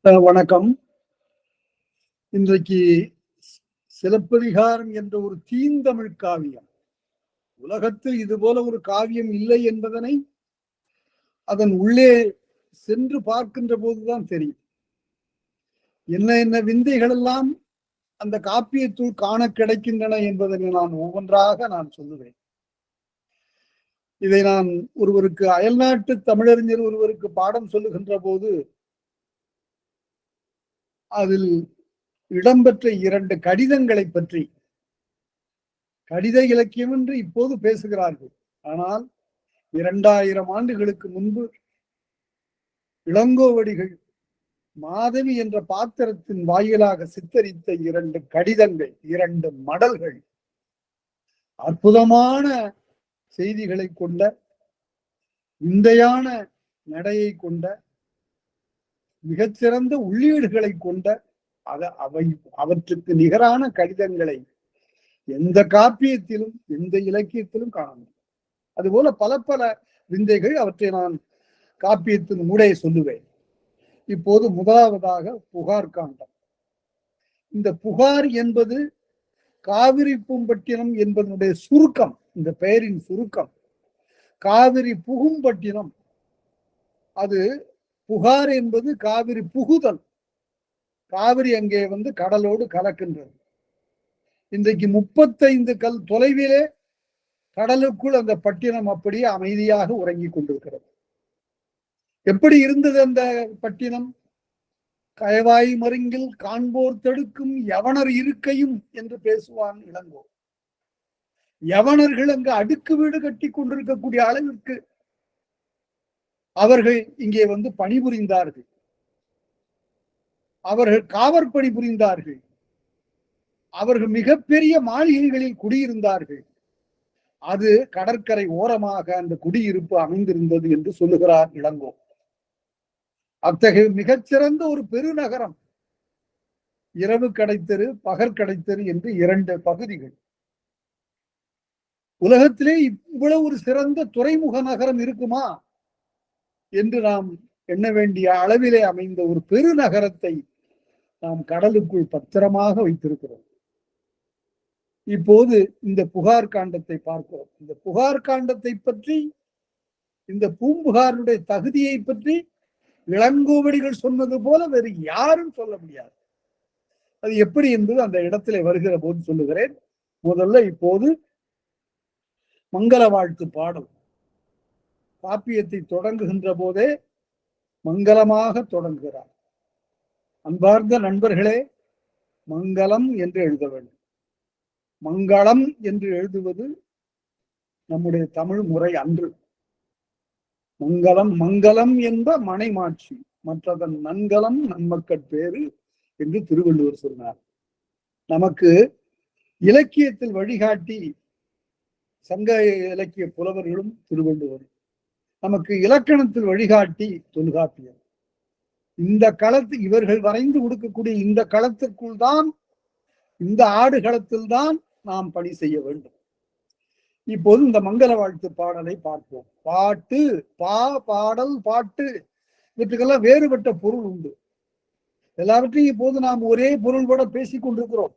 வணக்கம். இன்றைக்கு சிலப்பதிகாரம் என்ற ஒரு தீந்தமிழ் காவியம். உலகத்தில் இதுபோல ஒரு காவியம் இல்லை என்பதனை அதன் உள்ளே சென்று பார்க்கின்ற போதுதான் தெரியும். என்ன என்ன விந்தைகள் எல்லாம் அந்த காப்பியத்துள் காண கிடைக்கின்றன என்பதனை நான் ஒவ்வொன்றாக சொல்லுவேன். இதை நான் ஒருவருக்கு அயல்நாட்டு தமிழறிஞர் ஒருவருக்கு பாடம் சொல்லுகின்ற போது அதில் இடம்பெற்ற 2 கடிதங்களை பற்றி, கடித இலக்கியம் என்று இப்போது பேசுகிறார்கள். ஆனால் 2000 ஆண்டுகளுக்கு முன்பு இளங்கோவடிகள் மாதவி என்ற பாத்திரத்தின் வாயிலாக சித்தரித்த 2 கடிதங்கள், 2 மடல்கள் அற்புதமான செய்திகளை கொண்ட, விந்தையான நடையை கொண்ட, மிகச்சிறந்த உள்ளீடுகளை கொண்ட, அவற்றுக்கு நிகரான கடிதங்களை எந்த காப்பியத்திலும் எந்த இலக்கியத்திலும் காண முடியும். அதுபோல பல பல விந்தைகள், அவற்றை நான் காப்பியத்தின் ஊடே சொல்லுவேன். இப்போது முதலாவதாக புகார் காண்டம். இந்த புகார் என்பது காவிரி பூம்பட்டினம் என்பதனுடைய சுருக்கம், இந்த பெயரின் சுருக்கம். காவிரி புகும்பட்டினம், அது புகார் என்பது காவிரி புகுதல். காவிரி அங்கே கடலோடு கலக்கின்றது. இன்றைக்கு 35 கல் தொலைவிலே கடலுக்குள் அந்த பட்டினம் அப்படியே அமைதியாக உறங்கிக் கொண்டிருக்கிறது. எப்படி இருந்தது அந்த பட்டினம்? கயவாய் மருங்கில் காண்போர் தடுக்கும் யவனர் இருக்கையும் என்று பேசுவான் இளங்கோ. யவனர்கள் அங்கு அடுக்கு வீடு கட்டி கொண்டிருக்கக்கூடிய அளவிற்கு அவர்கள் இங்கே பணிபுரிந்தார்கள். அவர்கள் காவற்பணி புரிந்தார்கள். அவர்கள் மிகப்பெரிய மாளிகைகளில் குடியிருந்தார்கள். அது கடற்கரை ஓரமாக அந்த குடியிருப்பு அமைந்திருந்தது என்று சொல்லுகிறார் இளங்கோ. அத்தகைய மிகச்சிறந்த ஒரு பெருநகரம். இரவு கடைத்தெரு, பகற்கடைத்தெரு என்று 2 பகுதிகள். உலகத்திலே இவ்வளவு ஒரு சிறந்த துறைமுக நகரம் இருக்குமா என்று நாம் எண்ண வேண்டிய அளவிலே அமைந்த ஒரு பெருநகரத்தை நாம் கடலுக்குள் பத்திரமாக வைத்திருக்கிறோம். இப்போது இந்த புகார் காண்டத்தை பார்க்கிறோம். இந்த புகார் காண்டத்தை பற்றி, இந்த பூம்புகாருடைய தகுதியை பற்றி இளங்கோவடிகள் சொன்னது போல வேறு யாரும் சொல்ல முடியாது. அது எப்படி என்பது அந்த இடத்திலே வருகிற போது சொல்லுகிறேன். முதல்ல இப்போது மங்கள வாழ்த்து பாடல். காப்பியத்தை தொடங்குகின்ற போதே மங்களமாக தொடங்குகிறார். அன்பார்ந்த நண்பர்களே, மங்களம் என்று எழுத வேண்டும். மங்களம் என்று எழுதுவது நம்முடைய தமிழ் முறை அன்று. மங்களம் மங்களம் என்ப மனைமாட்சி, மற்றதன் நன்கலம் நன்மக்கட்பேறு என்று திருவள்ளுவர் சொன்னார். நமக்கு இலக்கியத்தில் வழிகாட்டி சங்க இலக்கிய புலவர்களும் திருவள்ளுவர். நமக்கு இலக்கணத்தில் வழிகாட்டி தொல்காப்பியர். இந்த களத்து இவர்கள் வரைந்து கொடுக்கக்கூடிய இந்த களத்திற்குள் தான், இந்த ஆடுகளத்தில் தான் நாம் பணி செய்ய வேண்டும். இப்போது இந்த மங்கள வாழ்த்து பாடலை பார்ப்போம். பாட்டு, பாடல், பாட்டு, இவற்றுக்கெல்லாம் வேறுபட்ட பொருள் உண்டு. எல்லாவற்றையும் இப்போது நாம் ஒரே பொருள் கூட பேசிக் கொண்டிருக்கிறோம்.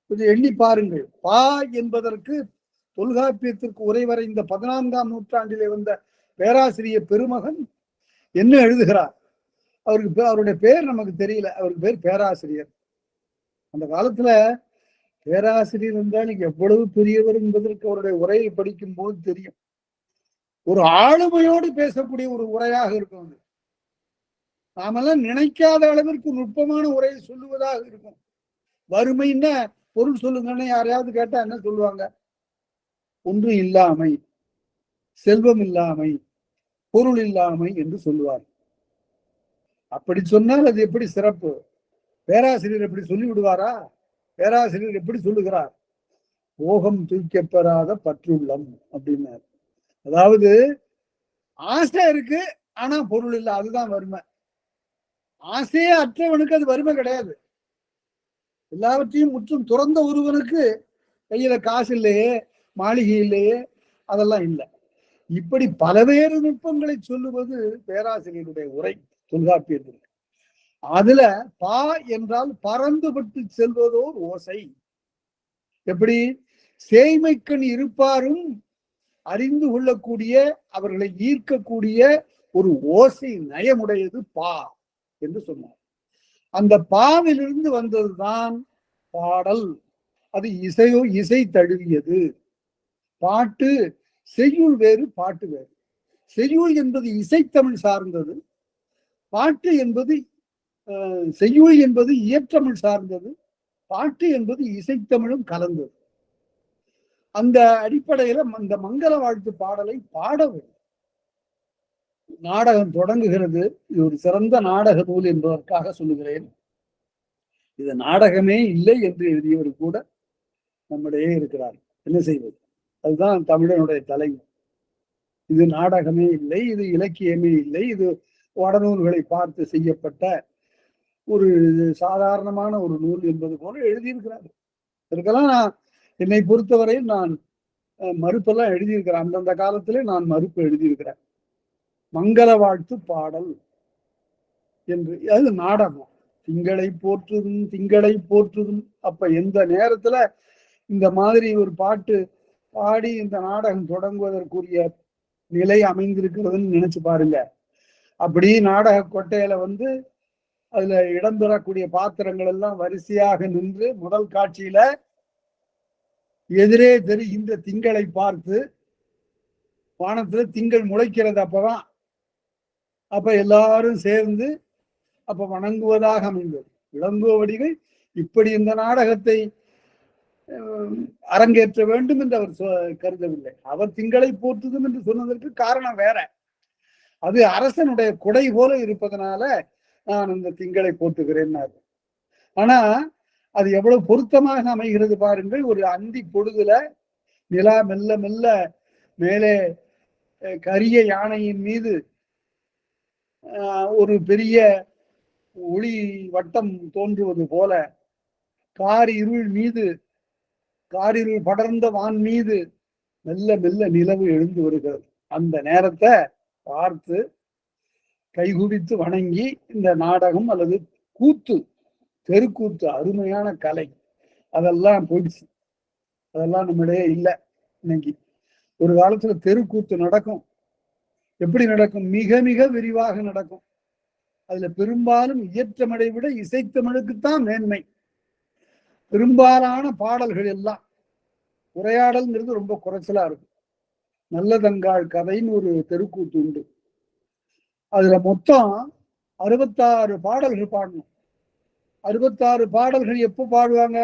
கொஞ்சம் எண்ணி பாருங்கள். பா என்பதற்கு தொல்காப்பியத்திற்கு உரை வரைந்த 14ஆம் நூற்றாண்டிலே வந்த பேராசிரியர் பெருமகன் என்ன எழுதுகிறார்? அவருடைய பேர் நமக்கு தெரியல. அவருக்கு பேர் பேராசிரியர். அந்த காலத்துல பேராசிரியர் என்றால் எவ்வளவு பெரியவர் என்பதற்கு அவருடைய உரையை படிக்கும் போது தெரியும். ஒரு ஆளுமையோடு பேசக்கூடிய ஒரு உரையாக இருக்கும். நாமெல்லாம் நினைக்காத அளவிற்கு நுட்பமான உரையை சொல்லுவதாக இருக்கும். வறுமைன்னா பொருள் சொல்லுங்கன்னு யாரையாவது கேட்டா என்ன சொல்லுவாங்க? ஒன்று இல்லாமை, செல்வம் இல்லாமை, பொருள் இல்லாமை என்று சொல்லுவார். அப்படி சொன்னால் அது எப்படி சிறப்பு? பேராசிரியர் எப்படி சொல்லி விடுவாரா? பேராசிரியர் எப்படி சொல்லுகிறார்? போகம் தூக்கப்பெறாத பற்றுள்ளம் அப்படின்னாரு. அதாவது ஆசை இருக்கு, ஆனா பொருள் இல்லை, அதுதான் வறுமை. ஆசையே அற்றவனுக்கு அது வறுமை கிடையாது. எல்லாவற்றையும் முற்றும் துறந்த ஒருவனுக்கு கையில காசு இல்லையே, மாளிகை இல்லையே, அதெல்லாம் இல்லை. இப்படி பலவேறு நுட்பங்களை சொல்லுவது பேராசிரியருடைய உரை தொல்காப்பியத்தில். அதுல பா என்றால் பறந்துபட்டு செல்வதோர் ஓசை. எப்படி? சேய்மைக்கண் இருப்பாரும் அறிந்து கொள்ளக்கூடிய, அவர்களை ஈர்க்கக்கூடிய ஒரு ஓசை நயமுடையது பா என்று சொன்னார். அந்த பாவிலிருந்து வந்ததுதான் பாடல். அது இசை தழுவியது. பாட்டு செய்யுள் வேறு, பாட்டு வேறு. செய்யுள் என்பது இசைத்தமிழ் சார்ந்தது, பாட்டு என்பது செய்யுள் என்பது இயற்றமிழ் சார்ந்தது, பாட்டு என்பது இசைத்தமிழும் கலந்தது. அந்த அடிப்படையில அந்த மங்கள வாழ்த்து பாடலை பாட வேண்டும். நாடகம் தொடங்குகிறது. இது ஒரு சிறந்த நாடக நூல் என்பதற்காக சொல்லுகிறேன். இது நாடகமே இல்லை என்று எழுதியவர் கூட நம்மிடையே இருக்கிறார். என்ன செய்வது? அதுதான் தமிழனுடைய தலைமை. இது நாடகமே இல்லை, இது இலக்கியமே இல்லை, இது வடநூல்களை பார்த்து செய்யப்பட்ட ஒரு சாதாரணமான ஒரு நூல் என்பது போல எழுதியிருக்கிறார். இதற்கெல்லாம் நான் என்னை பொறுத்தவரையில் நான் மறுப்பெல்லாம் எழுதியிருக்கிறேன். அந்தந்த காலத்திலே நான் மறுப்பு எழுதியிருக்கிறேன். மங்கள வாழ்த்து பாடல் என்று அது நாடகம். திங்களை போற்றுதும் திங்களை போற்றுதும். அப்ப எந்த நேரத்துல இந்த மாதிரி ஒரு பாட்டு பாடி இந்த நாடகம் தொடங்குவதற்குரிய நிலை அமைந்திருக்கிறதுன்னு நினைச்சு பாருங்க. அப்படி நாடக கொட்டையில அதுல இடம்பெறக்கூடிய பாத்திரங்கள் எல்லாம் வரிசையாக நின்று முதல் காட்சியில எதிரே தெரிகின்ற திங்களை பார்த்து, வானத்துல திங்கள் முளைக்கிறது. அப்பதான் அப்ப எல்லாரும் சேர்ந்து அப்ப வணங்குவதாக அமைந்தது. இளங்கோவடிகள் இப்படி இந்த நாடகத்தை அரங்கேற்ற வேண்டும் என்று அவர் கருதவில்லை. அவர் திங்களை போற்றுதும் என்று சொன்னதற்கு காரணம் வேற. அது அரசனுடைய கொடை போல இருப்பதனால நான் இந்த திங்களை போற்றுகிறேன். ஆனா அது எவ்வளவு பொருத்தமாக அமைகிறது பாருங்கள். ஒரு அந்தி பொழுதுல நிலா மெல்ல மெல்ல மேலே கரிய யானையின் மீது ஒரு பெரிய ஒளி வட்டம் தோன்றுவது போல, காரிருள் படர்ந்த வான் மீது மெல்ல மெல்ல நிலவு எழுந்து வருகிறது. அந்த நேரத்தை பார்த்து கைகுவித்து வணங்கி இந்த நாடகம் அல்லது கூத்து, தெருக்கூத்து, அருமையான கலை, அதெல்லாம் போயிடுச்சு. அதெல்லாம் நம்மிடையே இல்லை இன்னைக்கு. ஒரு காலத்துல தெருக்கூத்து நடக்கும். எப்படி நடக்கும்? மிக மிக விரிவாக நடக்கும். அதுல பெரும்பாலும் இயற்றமிழை விட இசைத்தமிழுக்குத்தான் மேன்மை. பெரும்பாலான பாடல்கள் எல்லாம் உரையாடல்ங்கிறது ரொம்ப குறைச்சலா இருக்கும். நல்லதங்காள் கதைன்னு ஒரு தெருக்கூத்து உண்டு. அதுல மொத்தம் 66 பாடல்கள் பாடணும். 66 பாடல்கள் எப்போ பாடுவாங்க?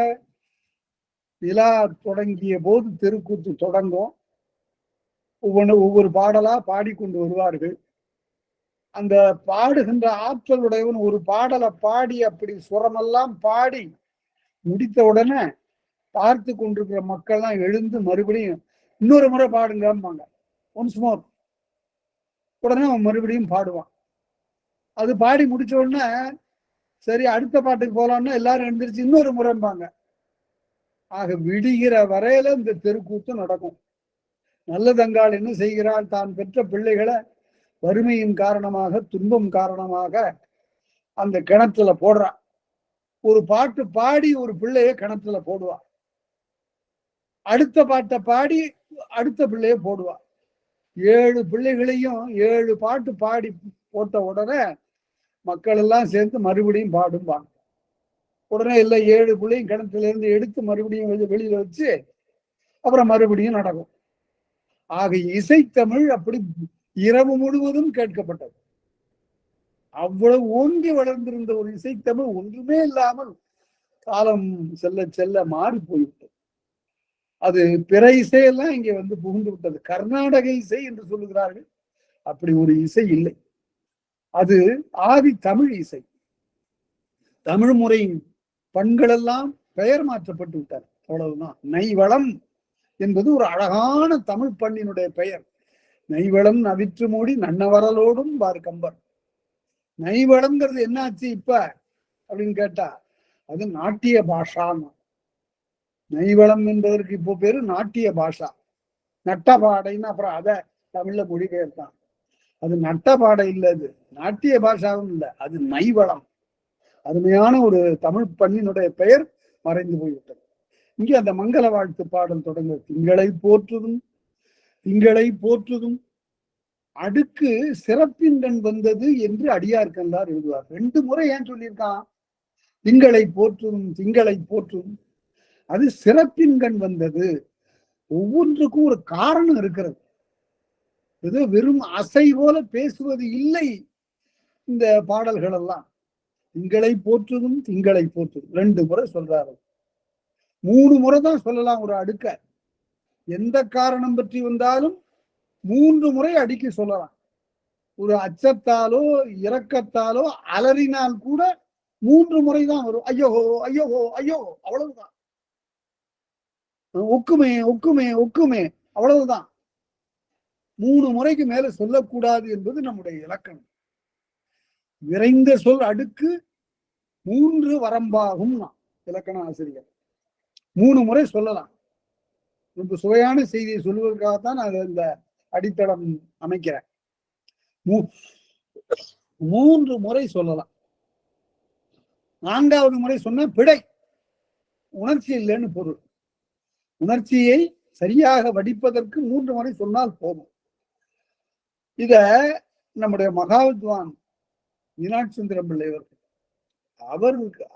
விழா தொடங்கிய போது தெருக்கூத்து தொடங்கும். ஒவ்வொரு பாடலா பாடிக்கொண்டு வருவார்கள். அந்த பாடுகின்ற ஆற்றலுடையவன் ஒரு பாடலை பாடி அப்படி சுரமெல்லாம் பாடி முடித்த உடனே பார்த்து கொண்டிருக்கிற மக்கள்லாம் எழுந்து மறுபடியும் இன்னொரு முறை பாடுங்கம்பாங்க. Once more. உடனே அவன் மறுபடியும் பாடுவான். அது பாடி முடிச்ச உடனே சரி அடுத்த பாட்டுக்கு போலாம்னா எல்லாரும் எழுந்திருச்சு இன்னொரு முறைம்பாங்க. ஆக விடுகிற வரையில இந்த தெருக்கூத்து நடக்கும். நல்லதங்காள் என்ன செய்கிறாள்? தான் பெற்ற பிள்ளைகளை வறுமையின் காரணமாக, துன்பம் காரணமாக அந்த கிணத்துல போடுறான். ஒரு பாட்டு பாடி ஒரு பிள்ளைய கிணத்துல போடுவா. அடுத்த பாட்டை பாடி அடுத்த பிள்ளைய போடுவா. 7 பிள்ளைகளையும் 7 பாட்டு பாடி போட்ட உடனே மக்கள் எல்லாம் சேர்ந்து மறுபடியும் பாடுவாங்க. உடனே இல்லை 7 பிள்ளையும் கிணத்துல இருந்து எடுத்து மறுபடியும் வெளியில வச்சு அப்புறம் மறுபடியும் நடக்கும். ஆக இசைத்தமிழ் அப்படி இரவு முழுவதும் கேட்கப்பட்டது. அவ்வளவு ஓங்கி வளர்ந்திருந்த ஒரு இசைத்தமிழ் ஒன்றுமே இல்லாமல் காலம் செல்ல செல்ல மாறி போய்விட்டது. அது பிற இசையெல்லாம் இங்கே புகுந்து விட்டது. கர்நாடக இசை என்று சொல்லுகிறார்கள். அப்படி ஒரு இசை இல்லை. அது ஆதி தமிழ் இசை. தமிழ் முறையின் பண்கள் எல்லாம் பெயர் மாற்றப்பட்டு விட்டார். அவ்வளவுதான். நைவளம் என்பது ஒரு அழகான தமிழ் பண்ணினுடைய பெயர். நைவளம் நவிற்று மூடி நன்னவரலோடும் பார் கம்பர். நைவளம்ங்கிறது என்னாச்சு இப்ப அப்படின்னு கேட்டா அது நாட்டிய பாஷான்னு. நைவளம் என்பதற்கு இப்போ பேரு நாட்டிய பாஷா. நட்டபாடைன்னு அப்புறம் அதை தமிழ்ல மொழிபெயர்த்தான். அது நட்டபாடை இல்லை, அது நாட்டிய பாஷாவும் இல்லை, அது நைவளம். அருமையான ஒரு தமிழ் பண்ணினுடைய பெயர் மறைந்து போய்விட்டது. இங்கே அந்த மங்கள வாழ்த்து பாடல் தொடங்க, திங்களை போற்றுதும் திங்களை போற்றுதும் அடுக்கு சிறப்பின்கண் வந்தது என்று அடியார்கல்லார் எழுதுவார். 2 முறை ஏன் சொல்லியிருக்கான்? திங்களை போற்றுதும் திங்களை போற்றும், அது சிறப்பின்கண் வந்தது. ஒவ்வொன்றுக்கும் ஒரு காரணம் இருக்கிறது. ஏதோ வெறும் அசை போல பேசுவது இல்லை இந்த பாடல்கள் எல்லாம். திங்களை போற்றுதும் திங்களை போற்றுதும் 2 முறை சொல்றாரு. 3 முறை தான் சொல்லலாம் ஒரு அடுக்க. எந்த காரணம் பற்றி வந்தாலும் 3 முறை அடுக்கி சொல்லலாம். ஒரு அச்சத்தாலோ இரக்கத்தாலோ அலறினால் கூட 3 முறை தான் வரும். ஐயோ ஐயோ ஐயோ, அவ்வளவுதான். ஒக்குமே ஒக்குமே ஒக்குமே, அவ்வளவுதான். 3 முறைக்கு மேல சொல்லக்கூடாது என்பது நம்முடைய இலக்கணம். விரைந்த சொல் அடுக்கு 3 வரம்பாகும் இலக்கண ஆசிரியர். 3 முறை சொல்லலாம். ரொம்ப சுவையான செய்தியை சொல்வதற்காகத்தான் நான் இந்த அடித்தளம் அமைக்கிறேன். 3 முறை சொல்லலாம். 4வது முறை சொன்ன பிழை, உணர்ச்சி இல்லைன்னு பொருள். உணர்ச்சியை சரியாக வடிப்பதற்கு 3 முறை சொன்னால் போதும். இத நம்முடைய மகாவித்வான் மீனாட்சி சுந்தரம் பிள்ளை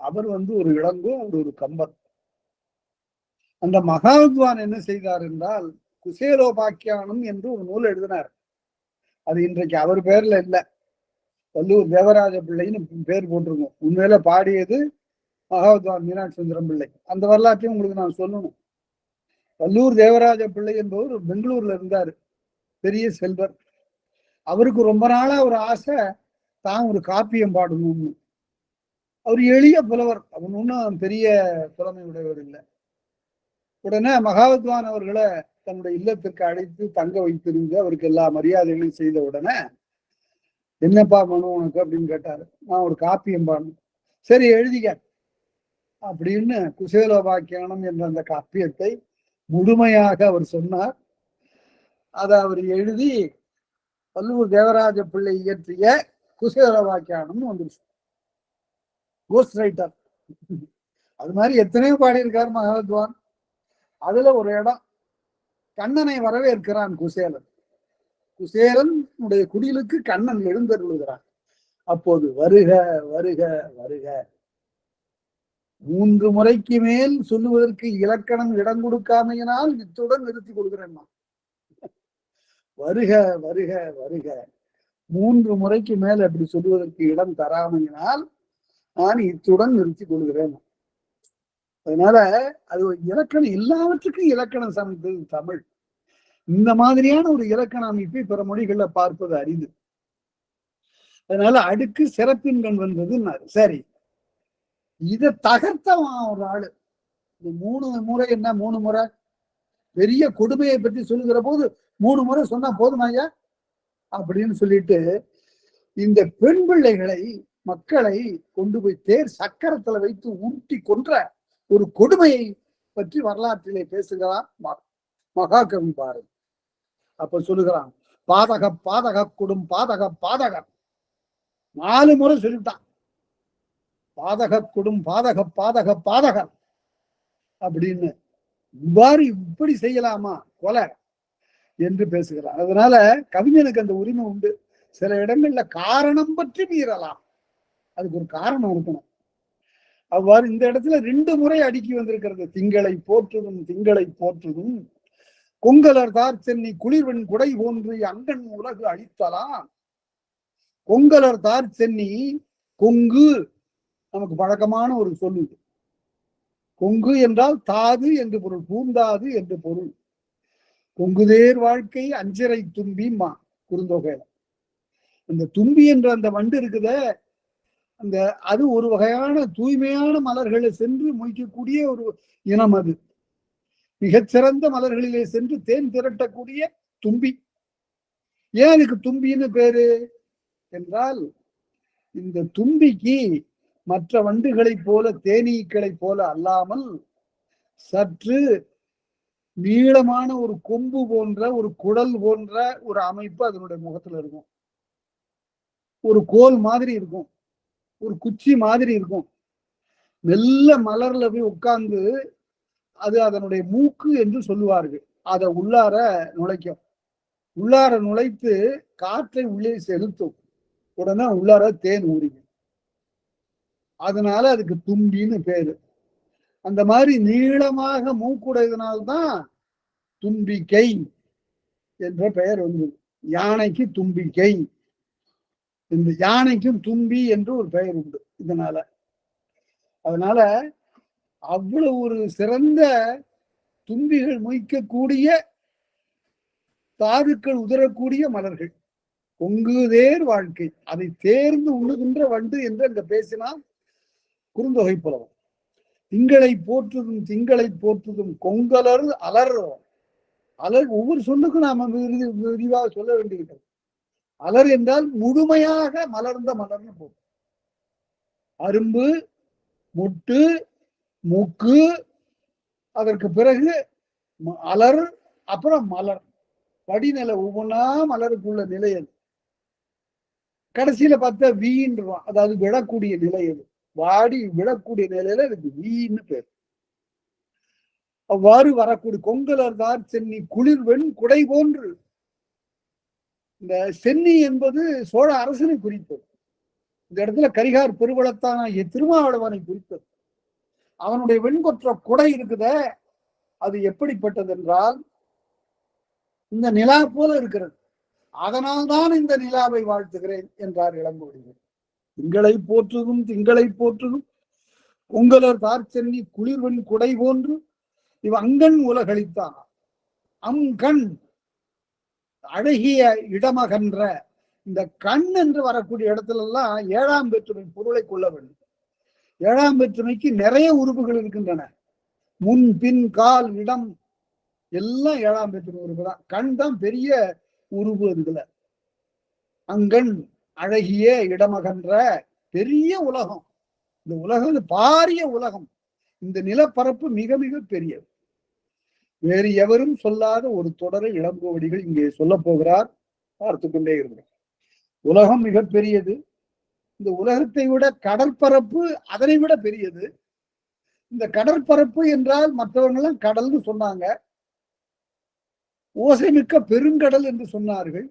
அவர் ஒரு இளங்கோ, அவர் ஒரு கம்பர். அந்த மகாவித்வான் என்ன செய்தார் என்றால், குசேலோபாக்கியானம் என்று ஒரு நூல் எழுதினார். அது இன்றைக்கு அவர் பேர்ல இல்ல, வல்லூர் தேவராஜ பிள்ளைன்னு பேர் போட்டிருக்கோம். உண்மையில பாடியது மகாவித்வான் மீனாட்சி சுந்தரம் பிள்ளை. அந்த வரலாற்றையும் உங்களுக்கு நான் சொல்லணும். வல்லூர் தேவராஜ பிள்ளை என்பவர் பெங்களூர்ல இருந்தார், பெரிய செல்வர். அவருக்கு ரொம்ப நாளா ஒரு ஆசை, தான் ஒரு காப்பியம் பாடணும்னு. அவர் எளிய புலவர், அவன் ஒன்றும் பெரிய புலமை உடையவர் இல்லை. உடனே மகாவித்வான் அவர்களை தன்னுடைய இல்லத்திற்கு அழைத்து தங்க வைத்திருந்து அவருக்கு எல்லா மரியாதைகளையும் செய்த உடனே, என்னப்பா வேணும் உனக்கு அப்படின்னு கேட்டாரு. நான் ஒரு காப்பியம் பாடணும். சரி எழுதிக்க அப்படின்னு குசேலோபாக்கியானம் என்ற அந்த காப்பியத்தை முழுமையாக அவர் சொன்னார். அதை அவர் எழுதி வல்லூர் தேவராஜ பிள்ளை இயற்றிய குசேலோபாக்கியானம் வந்துருச்சு. Ghost writer. அது மாதிரி எத்தனையோ பாடியிருக்காரு மகாவித்வான். அதுல ஒரு இடம், கண்ணனை வரவேற்கிறான் குசேலன். குசேலன் குடிலுக்கு கண்ணன் எழுந்தருளுகிறான். அப்போது வருக வருக வருக 3 முறைக்கு மேல் சொல்லுவதற்கு இலக்கணம் இடம் கொடுக்காமையினால் இத்துடன் நிறுத்தி கொடுக்கிறேன். வருக வருக வருக 3 முறைக்கு மேல் அப்படி சொல்லுவதற்கு இடம் தராமையினால் நான் இத்துடன் நிறுத்தி கொள்கிறேன். அதனால அது இலக்கணம், எல்லாவற்றுக்கும் இலக்கணம் சமைத்தது தமிழ். இந்த மாதிரியான ஒரு இலக்கண அமைப்பை பிற மொழிகள்ல பார்ப்பது அரிது. அதனால அடுக்கு சிறப்பின்கண் வந்தது. சரி, இதை தகர்த்தவன் ஒரு ஆளு. இந்த 3 முறை என்ன 3 முறை? பெரிய கொடுமையை பற்றி சொல்லுகிற போது 3 முறை சொன்னா போதுமாயா அப்படின்னு சொல்லிட்டு, இந்த பெண் பிள்ளைகளை, மக்களை கொண்டு போய் தேர் சக்கரத்துல வைத்து ஊட்டி கொன்ற ஒரு கொடுமையை பற்றி வரலாற்றிலே பேசுகிறான் மகாகவி பாரதி. அப்ப சொல்லுகிறான், பாதக பாதக கொடும் பாதக பாதகர். 4 முறை சொல்லிட்டான். பாதக கொடும் பாதக பாதக பாதகர் அப்படின்னு. இவ்வாறு இப்படி செய்யலாமா கொலை என்று பேசுகிறான். அதனால கவிஞனுக்கு அந்த உரிமை உண்டு. சில இடங்கள்ல காரணம் பற்றி மீறலாம், அதுக்கு ஒரு காரணம் இருக்கணும். அவ்வாறு இந்த இடத்துல 2 முறை அடுக்கி வந்திருக்கிறது. திங்களை போற்றுதும் திங்களை போற்றுதும், கொங்கலர் தார் சென்னி குளிர்வன் குடை போன்று அங்கன் உலகு அளித்தலாம். கொங்கலர் தார் சென்னி, கொங்கு நமக்கு பழக்கமான ஒரு சொல்லு. கொங்கு என்றால் தாது என்று பொருள், பூந்தாது என்று பொருள். கொங்குதேர் வாழ்க்கை அஞ்சிறை தும்பிமா குறுந்தொகையில. அந்த தும்பி என்ற அந்த வண்டு இருக்குத, அந்த அது ஒரு வகையான தூய்மையான மலர்களை சென்று மொய்க்கக்கூடிய ஒரு இனம். அது மிகச்சிறந்த மலர்களிலே சென்று தேன் திரட்டக்கூடிய தும்பி. ஏன் அதுக்கு தும்பின்னு பேரு என்றால், இந்த தும்பிக்கு மற்ற வண்டுகளை போல, தேனீக்களை போல அல்லாமல் சற்று நீளமான ஒரு கொம்பு போன்ற, ஒரு குடல் போன்ற ஒரு அமைப்பு அதனுடைய முகத்துல இருக்கும். ஒரு கோல் மாதிரி இருக்கும். ஒரு குச்சி மாதிரி இருக்கும். மெல்ல மலர்ல போய் உட்கார்ந்து அது அதனுடைய மூக்கு என்று சொல்லுவார்கள். அதை உள்ளார நுழைக்கும். உள்ளார நுழைத்து காற்றை உள்ளே செலுத்தும். உடனே உள்ளார தேன் ஊறிக்கும். அதனால அதுக்கு தும்பின்னு பேரு. அந்த மாதிரி நீளமாக மூக்குடையதனால்தான் தும்பிக்கை என்ற பெயர் வந்தது. யானைக்கு தும்பிக்கை, இந்த யானைக்கும் தும்பி என்று ஒரு பெயர் உண்டு இதனால. அதனால அவ்வளவு ஒரு சிறந்த தும்பிகள் மொய்க்கக்கூடிய தாதுக்கள் உதரக்கூடிய மலர்கள். பொங்குதேர் வாழ்க்கை, அதை தேர்ந்து உண்ணுகின்ற வண்டு என்று அங்க பேசினால் குறுந்தொகை புலவன். திங்களை போற்றுதும் திங்களை போற்றுதும் கொங்கலர் அலர். அலர் ஒவ்வொரு சொல்லுக்கும் நாம விரிவாக சொல்ல வேண்டியிருக்கிறது. அலர் என்றால் முழுமையாக மலர்ந்த மலர்னு போகும். அரும்பு, மொட்டு, மூக்கு, அதற்கு பிறகு அலர், அப்புறம் மலர். படிநிலை ஒவ்வொன்றா மலருக்குள்ள நிலை அது. கடைசியில பார்த்தா வீன்றான், அதாவது விழக்கூடிய நிலை அது. வாடி விழக்கூடிய நிலையில அதுக்கு வீன்னு பேர். அவ்வாறு வரக்கூடிய கொங்கலர் தார் சென்னி குளிர்வெண் குடை போன்று. இந்த சென்னி என்பது சோழ அரசனை குறித்தது. இந்த இடத்துல கரிகார் பெருவளத்தான திருமாவளவனை குறித்தது. அவனுடைய வெண்கொற்ற குடை இருக்குத, அது எப்படிப்பட்டது என்றால் இந்த நிலா போல இருக்கிறது. அதனால்தான் இந்த நிலாவை வாழ்த்துகிறேன் என்றார் இளங்கோவடிகள். திங்களை போற்றுதும் திங்களை போற்றுதும் கொங்கலர் தார் சென்னி குளிர்வெண் குடை போன்று இவ அங்கண் உலகளித்தான். அங்கண் அழகிய இடமகன்ற. இந்த கண் என்று வரக்கூடிய இடத்துல எல்லாம் 7ஆம் வேற்றுமை பொருளை கொள்ள வேண்டும். 7ஆம் வேற்றுமைக்கு நிறைய உறுப்புகள் இருக்கின்றன. முன் பின் கால் இடம் எல்லாம் 7ஆம் வேற்றுமை உறுப்பு தான். கண் தான் பெரிய உருவு இதுல. அங்கண் அழகிய இடமகன்ற பெரிய உலகம். இந்த உலகம் பாரிய உலகம். இந்த நிலப்பரப்பு மிக மிக பெரியது. வேறு எவரும் சொல்லாத ஒரு தொடரை இளங்கோவடிகள் இங்கே சொல்ல போகிறார். பார்த்து கொண்டே இருக்கிறோம். உலகம் மிக பெரியது. இந்த உலகத்தை விட கடற்பரப்பு அதனை விட பெரியது. இந்த கடற்பரப்பு என்றால் மற்றவர்களும் கடல்னு சொன்னாங்க. ஓசைமிக்க பெருங்கடல் என்று சொன்னார்கள்.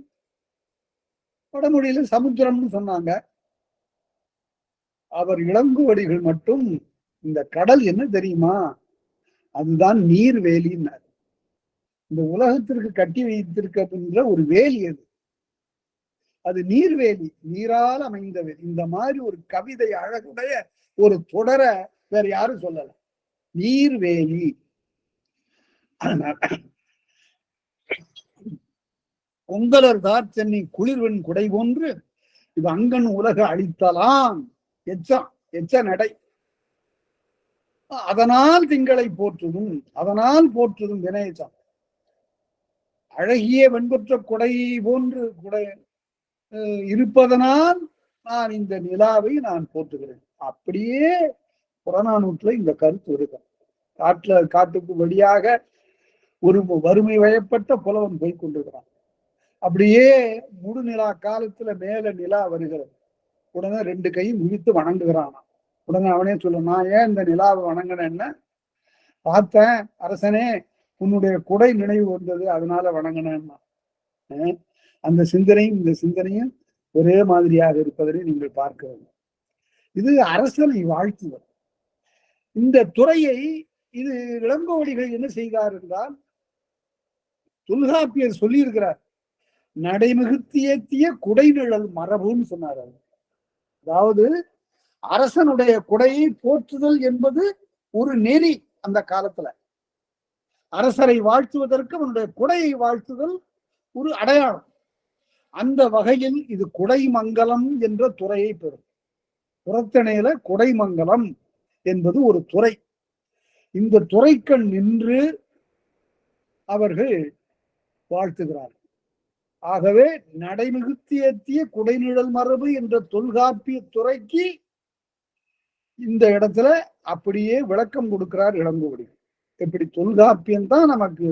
வடமொழியில சமுத்திரம்னு சொன்னாங்க. அவர் இளங்கோவடிகள் மட்டும் இந்த கடல் என்ன தெரியுமா, அதுதான் நீர்வேலின்னார். இந்த உலகத்திற்கு கட்டி வைத்திருக்கின்ற ஒரு வேலி அது. அது நீர்வேலி, நீரால் அமைந்த வேலி. இந்த மாதிரி ஒரு கவிதை அழகுடைய ஒரு தொடர வேற யாரும் சொல்லல. நீர்வேலி. கொங்கலர் தார் சென்னி குளிர்வெண் குடை போன்று இது அங்கன் உலக அளித்தலாம். எச்ச நடை. அதனால் திங்களை போற்றுதும், அதனால் போற்றுதும் வினையச்சம். அழகிய வெண்பொற்ற குடை போன்று குடை இருப்பதனால் நான் இந்த நிலாவை நான் போற்றுகிறேன். அப்படியே புறநானூற்றுல இந்த கருத்து இருக்கு. காட்டுக்கு வழியாக ஒரு வறுமை வயப்பட்ட புலவன் போய் கொண்டிருக்கிறான். அப்படியே முழு நிலா காலத்துல மேல நிலா வருகிறது. உடனே 2 கையும் விழித்து வணங்குகிறான். உடனே அவனே சொல்ல, நான் ஏன் இந்த நிலாவை வணங்கினேன்னு பார்த்தேன் அரசனே, உன்னுடைய குடை நினைவு வந்தது, அதனால வணங்கினேன்னா. அந்த சிந்தனையும் இந்த சிந்தனையும் ஒரே மாதிரியாக இருப்பதை நீங்கள் பார்க்க வேண்டும். இது அரசனை வாழ்த்துவர். இந்த துறையை இது இளங்கோவடிகள் என்ன செய்தார் என்றால், தொல்காப்பியர் சொல்லி இருக்கிறார், நடைமிகுத்தியேத்திய குடைநிழல் மரபுன்னு சொன்னார். அதாவது அரசனுடைய குடையை போற்றுதல் என்பது ஒரு நெறி. அந்த காலத்துல அரசரை வாழ்த்துவதற்கு அவனுடைய குடையை வாழ்த்துதல் ஒரு அடையாளம். அந்த வகையில் இது குடைமங்கலம் என்ற துறையை பெறும். புறத்திணையில குடைமங்கலம் என்பது ஒரு துறை. இந்த துறைக்கண் நின்று அவர்கள் வாழ்த்துகிறார்கள். ஆகவே நடைமிகுத்தியேத்திய குடைநிழல் மரபு என்ற தொல்காப்பிய துறைக்கு இந்த இடத்துல அப்படியே விளக்கம் கொடுக்கிறார் இளங்கோவடிகள். எப்படி தொல்காப்பியம் தான் நமக்கு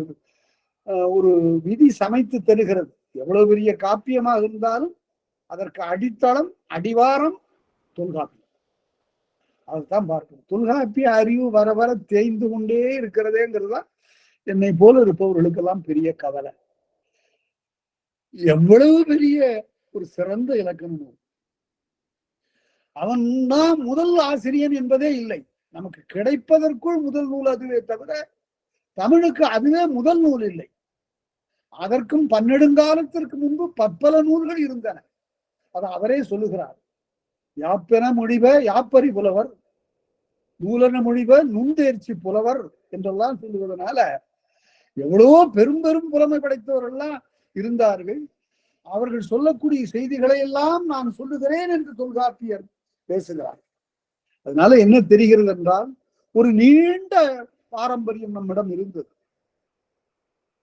ஒரு விதி சமைத்து தருகிறது. எவ்வளவு பெரிய காப்பியமாக இருந்தாலும் அதற்கு அடித்தளம் அடிவாரம் தொல்காப்பியம். அதுதான் பார்க்கணும். தொல்காப்பிய அறிவு வர வர தேய்ந்து கொண்டே இருக்கிறதேங்கிறதுதான் என்னை போல இருப்பவர்களுக்கெல்லாம் பெரிய கவலை. எவ்வளவு பெரிய ஒரு சிறந்த இலக்கணம்! அவன் தான் முதல் ஆசிரியன் என்பதே இல்லை. நமக்கு கிடைப்பதற்குள் முதல் நூல் அதுவே தவிர தமிழுக்கு அதுவே முதல் நூல் இல்லை. அதற்கும் பன்னெடுங்காலத்திற்கு முன்பு பற்பல நூல்கள் இருந்தன. அதை அவரே சொல்லுகிறார். யாப்பென மொழிப யாப்பறி புலவர், நூலென மொழிப நுண்தேர்ச்சி புலவர் என்றெல்லாம் சொல்லுவதனால எவ்வளவோ பெரும் பெரும் புலமை படைத்தவர்கள்லாம் இருந்தார்கள். அவர்கள் சொல்லக்கூடிய செய்திகளை எல்லாம் நான் சொல்லுகிறேன் என்று தொல்காப்பியர் பேசுகிறார். அதனால என்ன தெரிகிறது என்றால், ஒரு நீண்ட பாரம்பரியம் நம்மிடம் இருந்தது.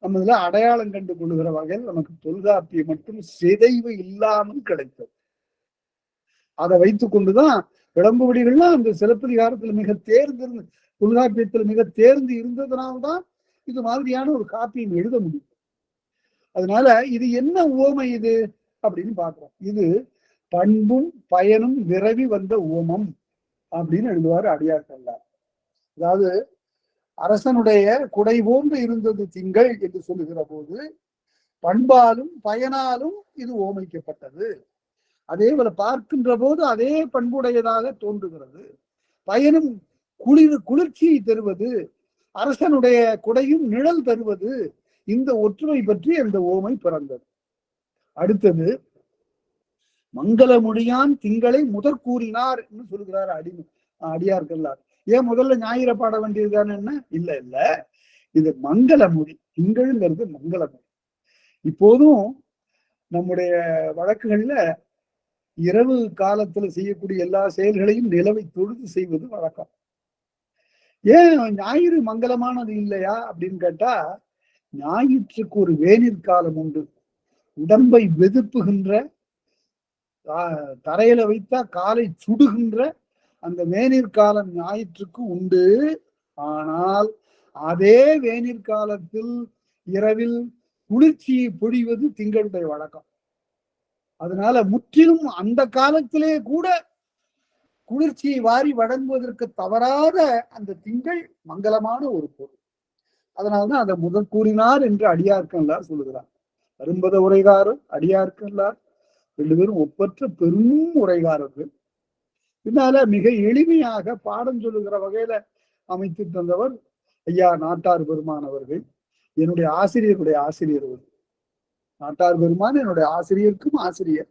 நம்ம இதுல அடையாளம் கண்டு கொள்ளுகிற வகையில் நமக்கு தொல்காப்பியம் மட்டும் சிதைவு இல்லாமல் கிடைத்தது. அதை வைத்துக் கொண்டுதான் விளம்புவடிகள்லாம் அந்த சிலப்பதிகாரத்துல மிக தேர்ந்து, தொல்காப்பியத்துல மிக தேர்ந்து இருந்ததுனால்தான் இது மாதிரியான ஒரு காப்பியம் எழுத முடியும். அதனால இது என்ன உவமை இது அப்படின்னு பாக்குறோம். இது பண்பும் பயனும் விரவி வந்த உவமம் அப்படின்னு எழுதுவாரு அடியார் கல்லார். அதாவது அரசனுடைய குடை போன்று இருந்தது திங்கள் என்று சொல்லுகிற போது பண்பாலும் பயனாலும் இது ஓமைக்கப்பட்டது. அதே போல பார்க்கின்ற போது அதே பண்புடையதாக தோன்றுகிறது. பயனும் குளிர்ச்சியை தருவது, அரசனுடைய குடையும் நிழல் தருவது, இந்த ஒற்றுமை பற்றி அந்த ஓமை பிறந்தது. அடுத்தது மங்களமொழியான் திங்களை முதற் கூறினார் என்று சொல்கிறார் அடியார் கல்லார். ஏன் முதல்ல ஞாயிற பாட வேண்டியதுதானே? இல்ல இல்ல, இது மங்களமொழி. திங்கள்ங்கிறது மங்களமொழி. இப்போதும் நம்முடைய வழக்குகள்ல இரவு காலத்துல செய்யக்கூடிய எல்லா செயல்களையும் நிலவை தொழுது செய்வது வழக்கம். ஏன் ஞாயிறு மங்களமானது இல்லையா அப்படின்னு கேட்டா, ஞாயிற்றுக்கு ஒரு வேநீர் காலம் உண்டு. உடம்பை வெதுப்புகின்ற, தரையில வைத்தா காலை சுடுகின்ற அந்த வேநீர் காலம் ஞாயிற்றுக்கு உண்டு. ஆனால் அதே வேநீர் காலத்தில் இரவில் குளிர்ச்சியை பொழிவது திங்களுடைய வழக்கம். அதனால முற்றிலும் அந்த காலத்திலே கூட குளிர்ச்சியை வாரி வழங்குவதற்கு தவறாத அந்த திங்கள் மங்களமான ஒரு பொருள். அதனால்தான் அதை முதல் கூறினார் என்று அடியார்க்கல்லார் சொல்லுகிறார். அரும்பத உரைகாரர் அடியார்க்கல்லார் ரெண்டு பேரும் ஒப்பற்ற பெரும் உரைகாரர்கள். இதனால மிக எளிமையாக பாடம் சொல்லுகிற வகையில அமைத்து தந்தவர் ஐயா நாட்டார் பெருமான் அவர்கள். என்னுடைய ஆசிரியருடைய ஆசிரியர் அவர். நாட்டார் பெருமான் என்னுடைய ஆசிரியருக்கும் ஆசிரியர்.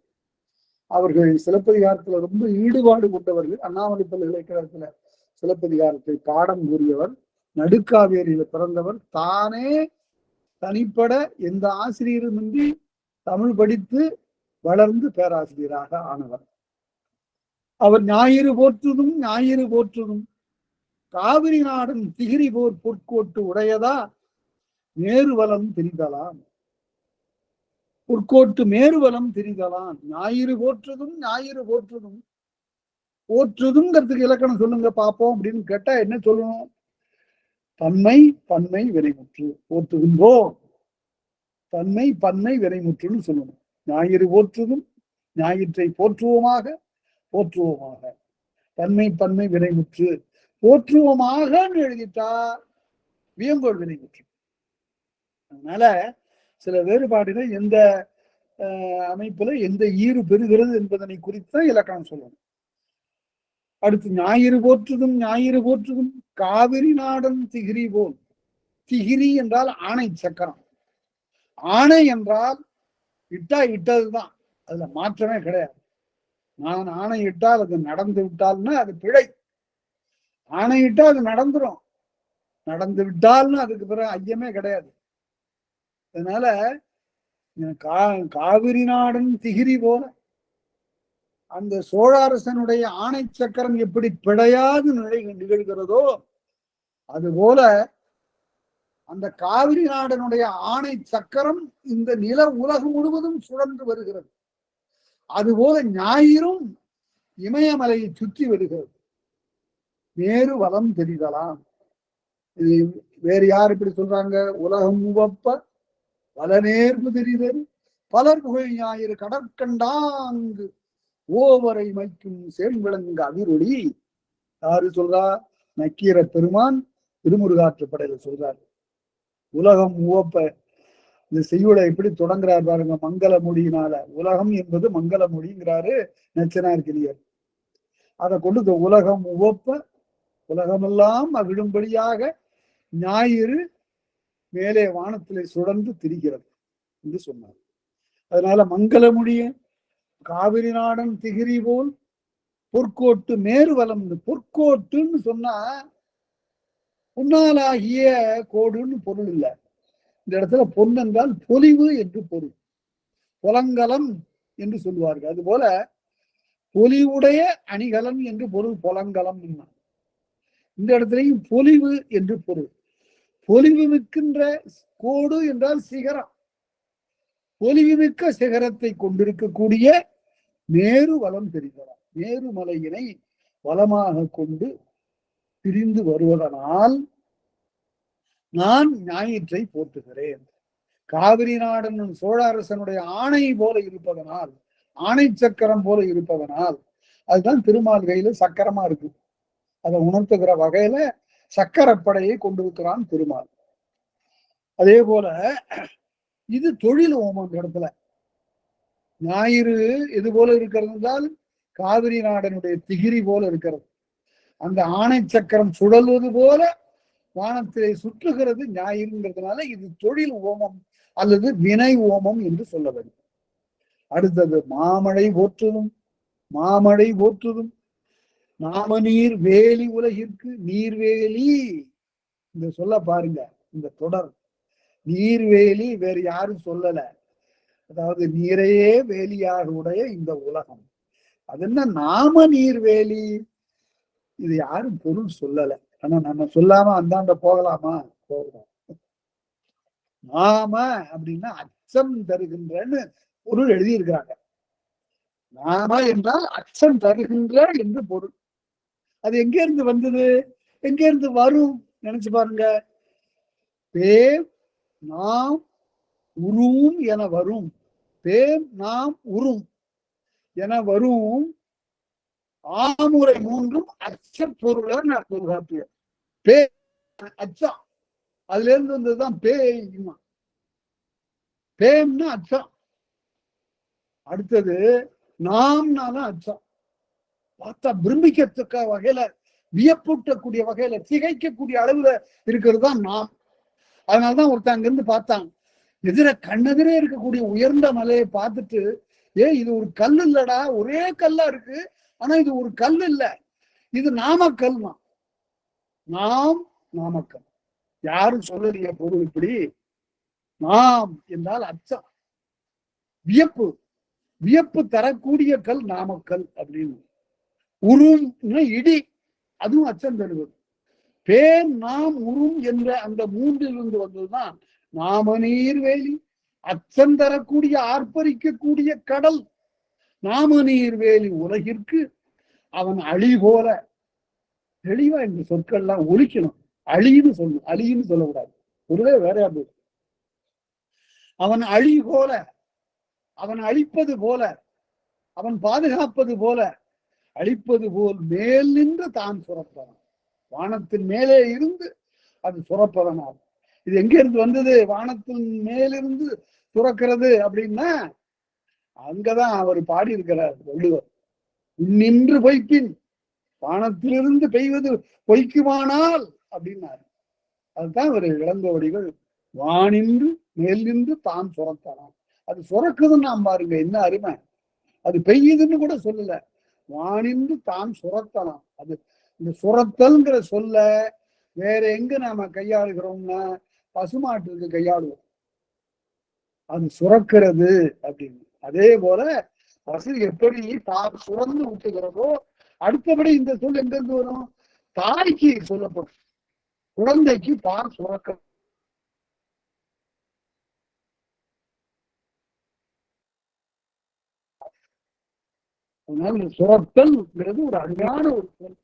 அவர்கள் சிலப்பதிகாரத்துல ரொம்ப ஈடுபாடு கொண்டவர்கள். அண்ணாமலை பல்கலைக்கழகத்துல சிலப்பதிகாரத்தை பாடம் கூறியவர். நடுக்காவேரியில பிறந்தவர். தானே தனிப்பட எந்த ஆசிரியருமின்றி தமிழ் படித்து வளர்ந்து பேராசிரியராக ஆனவர். அவர் ஞாயிறு போற்றுதும் ஞாயிறு போற்றுதும் காவிரி நாடன் திகிரி போர் பொற்கோட்டு உடையதா மேருவலம் திரிதலாம். பொற்கோட்டு மேருவலம் திரிதலாம். ஞாயிறு போற்றுதும் ஞாயிறு போற்றுதும். போற்றுதுங்கிறதுக்கு இலக்கணம் சொல்லுங்க பார்ப்போம் அப்படின்னு கேட்டா என்ன சொல்லணும்? பன்மை பன்மை வினைமுற்று. போற்றுகின்றோம் தன்மை பன்மை வினைமுற்றுன்னு சொல்லணும். ஞாயிறு போற்றுதும் ஞாயிற்றை போற்றுவோமாக போற்றுவோமாக. தன்மை பன்மை வினைமுற்று. போற்றுவோமாக எழுதிட்டா வியங்கோள் வினைமுற்று. அதனால சில வேறுபாடுகள் எந்த அமைப்புல எந்த ஈறு பெறுகிறது என்பதனை குறித்த இலக்கணம் சொல்லணும். அடுத்து ஞாயிறு போற்றுதும் ஞாயிறு போற்றுதும் காவிரி நாடன் திகிரி போல். திகிரி என்றால் ஆணை சக்கரம். ஆணை என்றால் இட்டா இட்டதுதான், அதுல மாற்றமே கிடையாது. நான் ஆணை இட்டால் அது நடந்து விட்டால்னா அது பிழை. ஆணை இட்டா அது நடந்துரும், நடந்து விட்டால்னு அதுக்கு பிறகு ஐயமே கிடையாது. அதனால காவிரி நாடன் திகிரி போல அந்த சோழாரசனுடைய ஆணை சக்கரம் எப்படி பிழையாது நிகழ்கிறதோ அதுபோல அந்த காவிரி நாடனுடைய ஆணை சக்கரம் இந்த நில உலகம் முழுவதும் சுழன்று வருகிறது. அதுபோல ஞாயிறும் இமயமலையை சுற்றி வருகிறது. மேரு வலம் தெரிதலாம். இது வேறு யார் இப்படி சொல்றாங்க? உலகம் உவப்ப பல நேர்வு தெரிதல் பலர் புகழ் ஞாயிறு கடற்கண்டாங்கு ஓவரை மைக்கும் சேன்விளங்க அதிரொளி யாரு சொல்றா? நக்கீர பெருமான் திருமுருகாற்றுப்படையில சொல்றாரு. உலகம் உவப்ப இந்த செய்யுளை எப்படி தொடங்குறாரு பாருங்க, மங்கள மொழியினால. உலகம் என்பது மங்கள மொழிங்கிறாரு நச்சினார் கிளியர். அதை கொண்டு இந்த உலகம் உவப்ப உலகமெல்லாம் மகிழும்படியாக ஞாயிறு மேலே வானத்திலே சுழன்று திரிகிறது என்று சொன்னார். அதனால மங்கள மொழிய காவிரி நாடன் திகிரி போல் பொற்கோட்டு மேறுவலம். பொற்கோட்டுன்னு சொன்னா பொன்னாலாகிய கோடுன்னு பொருள் இல்லை. இந்த இடத்துல பொன் என்றால் பொலிவு என்று பொருள். பொலங்கலம் என்று சொல்லுவார்கள். அதுபோல பொலிவுடைய அணிகலம் என்று பொருள் பொலங்கலம். இந்த இடத்துலையும் பொலிவு என்று பொருள். பொலிவு மிக்கின்ற கோடு என்றால் சிகரம். பொலிவு மிக்க சிகரத்தை கொண்டிருக்கக்கூடிய மேரு வளம் தெரிகிறார். மேருமலையினை வளமாக கொண்டு பிரிந்து வருவதனால் நான் ஞாயிற்றை போற்றுகிறேன். காவிரி நாடன் சோழ அரசனுடைய ஆணை போல இருப்பதனால், ஆணை சக்கரம் போல இருப்பதனால், அதுதான் திருமால் கையில சக்கரமா இருக்கு. அதை உணர்த்துகிற வகையில சக்கரப்படையை கொண்டிருக்கிறான் திருமால். அதே போல இது தொழில் ஓமம். இந்த இடத்துல ஞாயிறு எது போல இருக்கிறது என்றால் காவிரி நாடனுடைய திகிரி போல இருக்கிறது. அந்த ஆணை சக்கரம் சுழல்வது போல வானத்திலே சுற்றுகிறது ஞாயிறுங்கிறதுனால இது தொழில் ஓமம் அல்லது வினை ஓமம் என்று சொல்ல வேண்டும். அடுத்தது மாமழை போற்றுதும் மாமழை போற்றுதும் நாம நீர் வேலி உலகிற்கு நீர்வேலி. இந்த சொல்ல பாருங்க, இந்த தொடர் நீர்வேலி வேறு யாரும் சொல்லல. அதாவது நீரையே வேலியாக உடைய இந்த உலகம். அது என்ன நாம நீர்வேலி, இது யாரும் பொருள் சொல்லல. ஆனா நம்ம சொல்லாம அந்தாண்ட போகலாமா? போகலாம். நாம அப்படின்னா அச்சம் தருகின்றன்னு பொருள் எழுதியிருக்கிறாங்க. நாம என்றால் அச்சம் தருகின்ற என்று பொருள். அது எங்க இருந்து வந்தது, எங்க இருந்து வரும் நினைச்சு பாருங்க. பேம் நாம் உருவும் என வரும். பேம் நாம் உரும் என வரும் ஆமுறை மூன்றும் அச்ச பொருள். பே அச்சம், அதுல இருந்து வந்ததுதான் பேய்மா. பேம்னா அச்சம். அடுத்தது நாம்னாலும் அச்சம். பார்த்தா பிரமிக்கத்தக்க வகையில, வியப்பூட்டக்கூடிய வகையில, திகைக்கக்கூடிய அளவுல இருக்கிறது தான் நாம். அதனாலதான் ஒருத்தன் அங்கிருந்து பார்த்தான், எதிர கண்ணெதிரே இருக்கக்கூடிய உயர்ந்த மலையை பார்த்துட்டு, இது ஒரு கல் இல்லடா, ஒரே கல்லா இருக்கு, ஆனா இது ஒரு கல் இல்ல, இது நாமக்கல் தான். நாம் நாமக்கல். யாரும் சொல்லலையே பொருள் இப்படி. நாம் என்றால் அச்சம், வியப்பு, வியப்பு தரக்கூடிய கல் நாமக்கல் அப்படின்னு. உரும் இடி, அதுவும் அச்சம் தருவது. பேர் நாம் உரும் என்ற அந்த மூன்றிலிருந்து வந்ததுதான் நாம நீர்வேலி. அச்சம் தரக்கூடிய ஆர்ப்பரிக்கக்கூடிய கடல் நாம நீர்வேலி உலகிற்கு அவன் அழி போல. தெளிவா இந்த சொற்கள்லாம் ஒலிக்கணும். அழின்னு சொல்லணும், அழின்னு சொல்லக்கூடாது. ஒருவே வேறையா போய் அவன் அழி போல, அவன் அழிப்பது போல, அவன் பாதுகாப்பது போல, அழிப்பது போல் மேல் நின்று தான் சுரப்பவன். வானத்தின் மேலே இருந்து அது சுரப்பதனால். இது எங்க இருந்து வந்தது? வானத்தின் மேலிருந்து சுரக்கிறது அப்படின்னா அங்கதான் அவர் பாடியிருக்கிறார் வள்ளுவர். நின்று பொய்ப்பின், வானத்திலிருந்து பெய்வது பொய்க்குமானால் அப்படின்னாரு. அதுதான் ஒரு இளங்கோவடிகள் வானின்று மேல் நின்று தான் சுரத்தலாம். அது சுரக்குதுன்னு நாம் பாருங்க, என்ன அருமை. அது பெய்யுதுன்னு கூட சொல்லல, வானின்று தான் சுரத்தலாம். அது இந்த சுரத்தல்ங்கிற சொல்ல வேற எங்க நாம கையாளுகிறோம்னா பசுமாட்டுக்கு கையாளுவோம், அது சுரக்கிறது அப்படின்னு. அதே போல பசு எப்படி தான் சுரந்து ஊட்டுகிறதோ, அடுத்தபடி இந்த சொல் எங்கிருந்து வரும்? தாய்க்கு சொல்லப்படும், குழந்தைக்கு பால் சுரக்க. அதனால சுரத்தல்ங்கிறது ஒரு அருமையான ஒரு சொல்.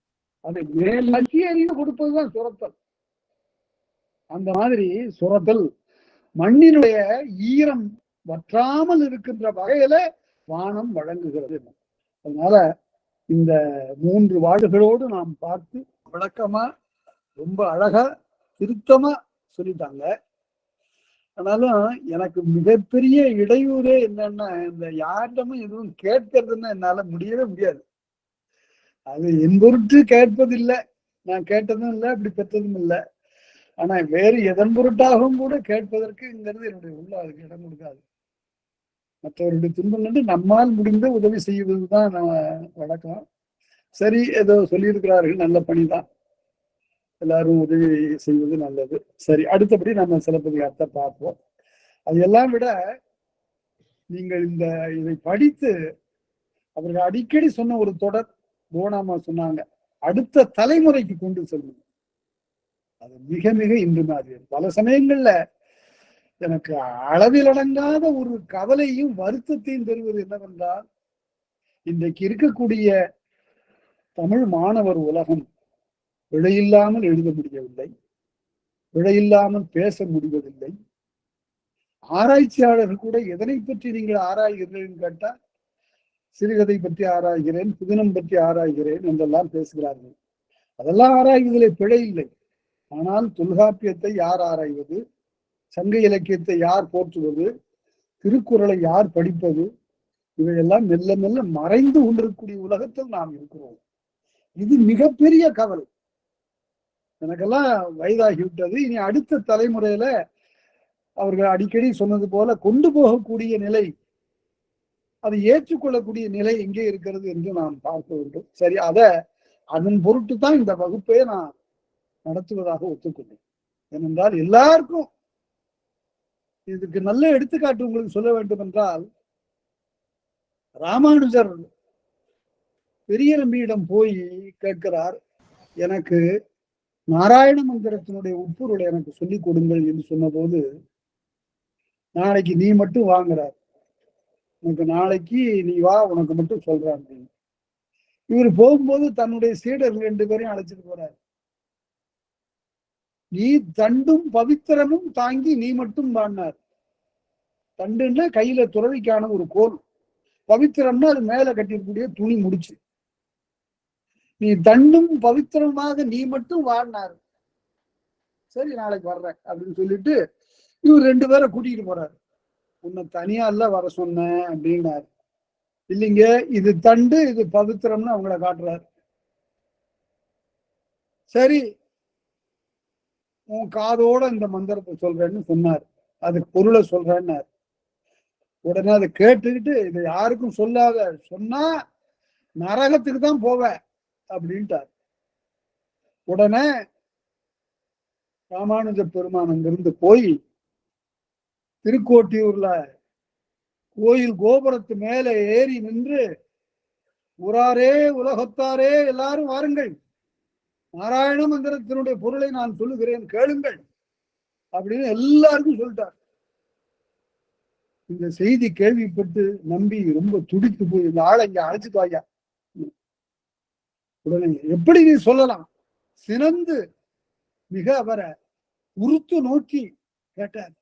அதை மேல் நோக்கி அறிவு கொடுப்பதுதான் சுரத்தல். அந்த மாதிரி சுரத்தல் மண்ணினுடைய ஈரம் வற்றாமல் இருக்கின்ற வகையில வானம் வழங்குகிறது. அதனால இந்த 3 வார்டுகளோடு நாம் பார்த்து விளக்கமா ரொம்ப அழகா திருத்தமா சொல்லிட்டாங்க. ஆனாலும் எனக்கு மிகப்பெரிய இடையூறே என்னன்னா, இந்த யாரிடமும் எதுவும் கேட்கறதுன்னு என்னால முடியவே முடியாது. அது என் பொருட்டு கேட்பதில்லை, நான் கேட்டதும் இல்லை, அப்படி பெற்றதும் இல்லை. ஆனா வேறு எதன் பொருட்டாகவும் கூட கேட்பதற்குங்கிறது என்னுடைய உள்ள அதுக்கு இடம் கொடுக்காது. மற்றவருடைய துன்பம் கண்டு நம்மால் முடிந்த உதவி செய்வதுதான் வழக்கம். சரி, ஏதோ சொல்லியிருக்கிறார்கள், நல்ல பணிதான், எல்லாரும் உதவி செய்வது நல்லது. சரி, அடுத்தபடி நம்ம சிலப்பதிகாரத்தை பார்ப்போம். அது எல்லாம் விட நீங்கள் இதை படித்து அவர்கள் அடிக்கடி சொன்ன ஒரு தொடர் போனாமா சொன்னாங்க, அடுத்த தலைமுறைக்கு கொண்டு செல்லும். அது மிக மிக இன்று மாதிரி பல சமயங்கள்ல எனக்கு அளவில் அடங்காத ஒரு கவலையும் வருத்தத்தையும் தருவது என்னவென்றால், இன்றைக்கு இருக்கக்கூடிய தமிழ் மாணவர் உலகம் பிழையில்லாமல் எழுத முடியவில்லை, பிழையில்லாமல் பேச முடிவதில்லை. ஆராய்ச்சியாளர்கள் கூட எதனை பற்றி நீங்கள் ஆராய்கிறீர்கள் கேட்டா, சிறுகதை பற்றி ஆராய்கிறேன், புதினம் பற்றி ஆராய்கிறேன் என்றெல்லாம் பேசுகிறார்கள். அதெல்லாம் ஆராய்வதிலே பிழை இல்லை. ஆனால் தொல்காப்பியத்தை யார் ஆராய்வது, சங்க இலக்கியத்தை யார் போற்றுவது, திருக்குறளை யார் படிப்பது, இவையெல்லாம் மெல்ல மெல்ல மறைந்து கொண்டிருக்கக்கூடிய உலகத்தில் நாம் இருக்கிறோம். இது மிகப்பெரிய கவலை. எனக்கெல்லாம் வயதாகிவிட்டது. இனி அடுத்த தலைமுறையில அவர்கள் அடிக்கடி சொன்னது போல கொண்டு போகக்கூடிய நிலை, அதை ஏற்றுக்கொள்ளக்கூடிய நிலை எங்கே இருக்கிறது என்று நாம் பார்க்க வேண்டும். சரி, அதன் பொருட்டு தான் இந்த வகுப்பை நான் நடத்துவதாக ஒத்துக்கொண்டேன். ஏனென்றால் எல்லாருக்கும் இதுக்கு நல்ல எடுத்துக்காட்டு உங்களுக்கு சொல்ல வேண்டும் என்றால், ராமானுஜர் பெரிய நம்பியிடம் போய் கேட்கிறார், எனக்கு நாராயண மந்திரத்தினுடைய உட்பொருளை எனக்கு சொல்லிக் கொடுங்கள் என்று சொன்ன போது, நாளைக்கு நீ மட்டும் வாங்குறார், உனக்கு நாளைக்கு நீ வா, உனக்கு மட்டும் சொல்றான். இவர் போகும்போது தன்னுடைய சீடர் 2 பேரையும் அழைச்சிட்டு போறார். நீ தண்டும் பவித்திரமும் தாங்கி நீ மட்டும் வாங்கினார். தண்டுன்னா கையில துறவிக்கான ஒரு கோல், பவித்திரம்னா அது மேல கட்டிருக்கூடிய துணி முடிச்சு. நீ தண்டும் பவித்திரமாக நீ மட்டும் வாழ்னார். சரி, நாளைக்கு வர்றேன் அப்படின்னு சொல்லிட்டு இவர் 2 பேரை கூட்டிட்டு போறாரு. உன்னை தனியா இல்ல வர சொன்னேன் அப்படின்னாரு. இல்லைங்க, இது தண்டு, இது பவித்திரம்னு அவங்கள காட்டுறாரு. சரி, உன் காதோட இந்த மந்திரத்தை சொல்றேன்னு சொன்னார், அதுக்கு பொருளை சொல்றேன்னாரு. உடனே அதை கேட்டுக்கிட்டு, இதை யாருக்கும் சொல்லாத, சொன்னா நரகத்துக்கு தான் போவேன் அப்படின்ட்டார். உடனே ராமானுஜ பெருமான் அங்கிருந்து போய் திருக்கோட்டியூர்ல கோயில் கோபுரத்து மேல ஏறி நின்று, ஊராரே உலகத்தாரே எல்லாரும் வாருங்கள், நாராயண மந்திரத்தினுடைய பொருளை நான் சொல்லுகிறேன் கேளுங்கள் அப்படின்னு எல்லாருக்கும் சொல்லிட்டார். இந்த செய்தி கேள்விப்பட்டு நம்பி ரொம்ப துடித்து போய், இந்த ஆளை இங்க அழைச்சிட்டு வாயா. உடனே எப்படி நீ சொல்லலாம், சினந்து மிக அவரை உறுத்து நோக்கி கேட்டார்,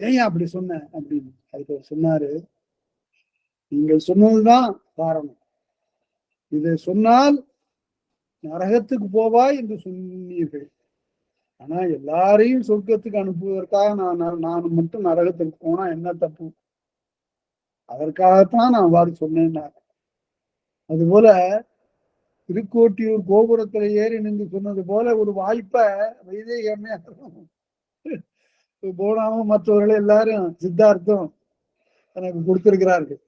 ஏன் அப்படி சொன்ன அப்படின்னு. அதுக்கு சொன்னாரு, நீங்கள் சொன்னதுதான் காரணம், இதை சொன்னால் நரகத்துக்கு போவாய் என்று சொன்னீர்கள், ஆனா எல்லாரையும் சொர்க்கத்துக்கு அனுப்புவதற்காக நான் மட்டும் நரகத்துக்கு போனா என்ன தப்பு, அதற்காகத்தான் நான் அவ்வாறு சொன்னேன்னா. அதுபோல திருக்கோட்டியூர் கோபுரத்துல ஏறி நின்று சொன்னது போல ஒரு வாய்ப்பை போனாவும் மற்றவர்கள் எல்லாரும் சித்தார்த்தம் எனக்கு கொடுத்திருக்கிறார்கள்.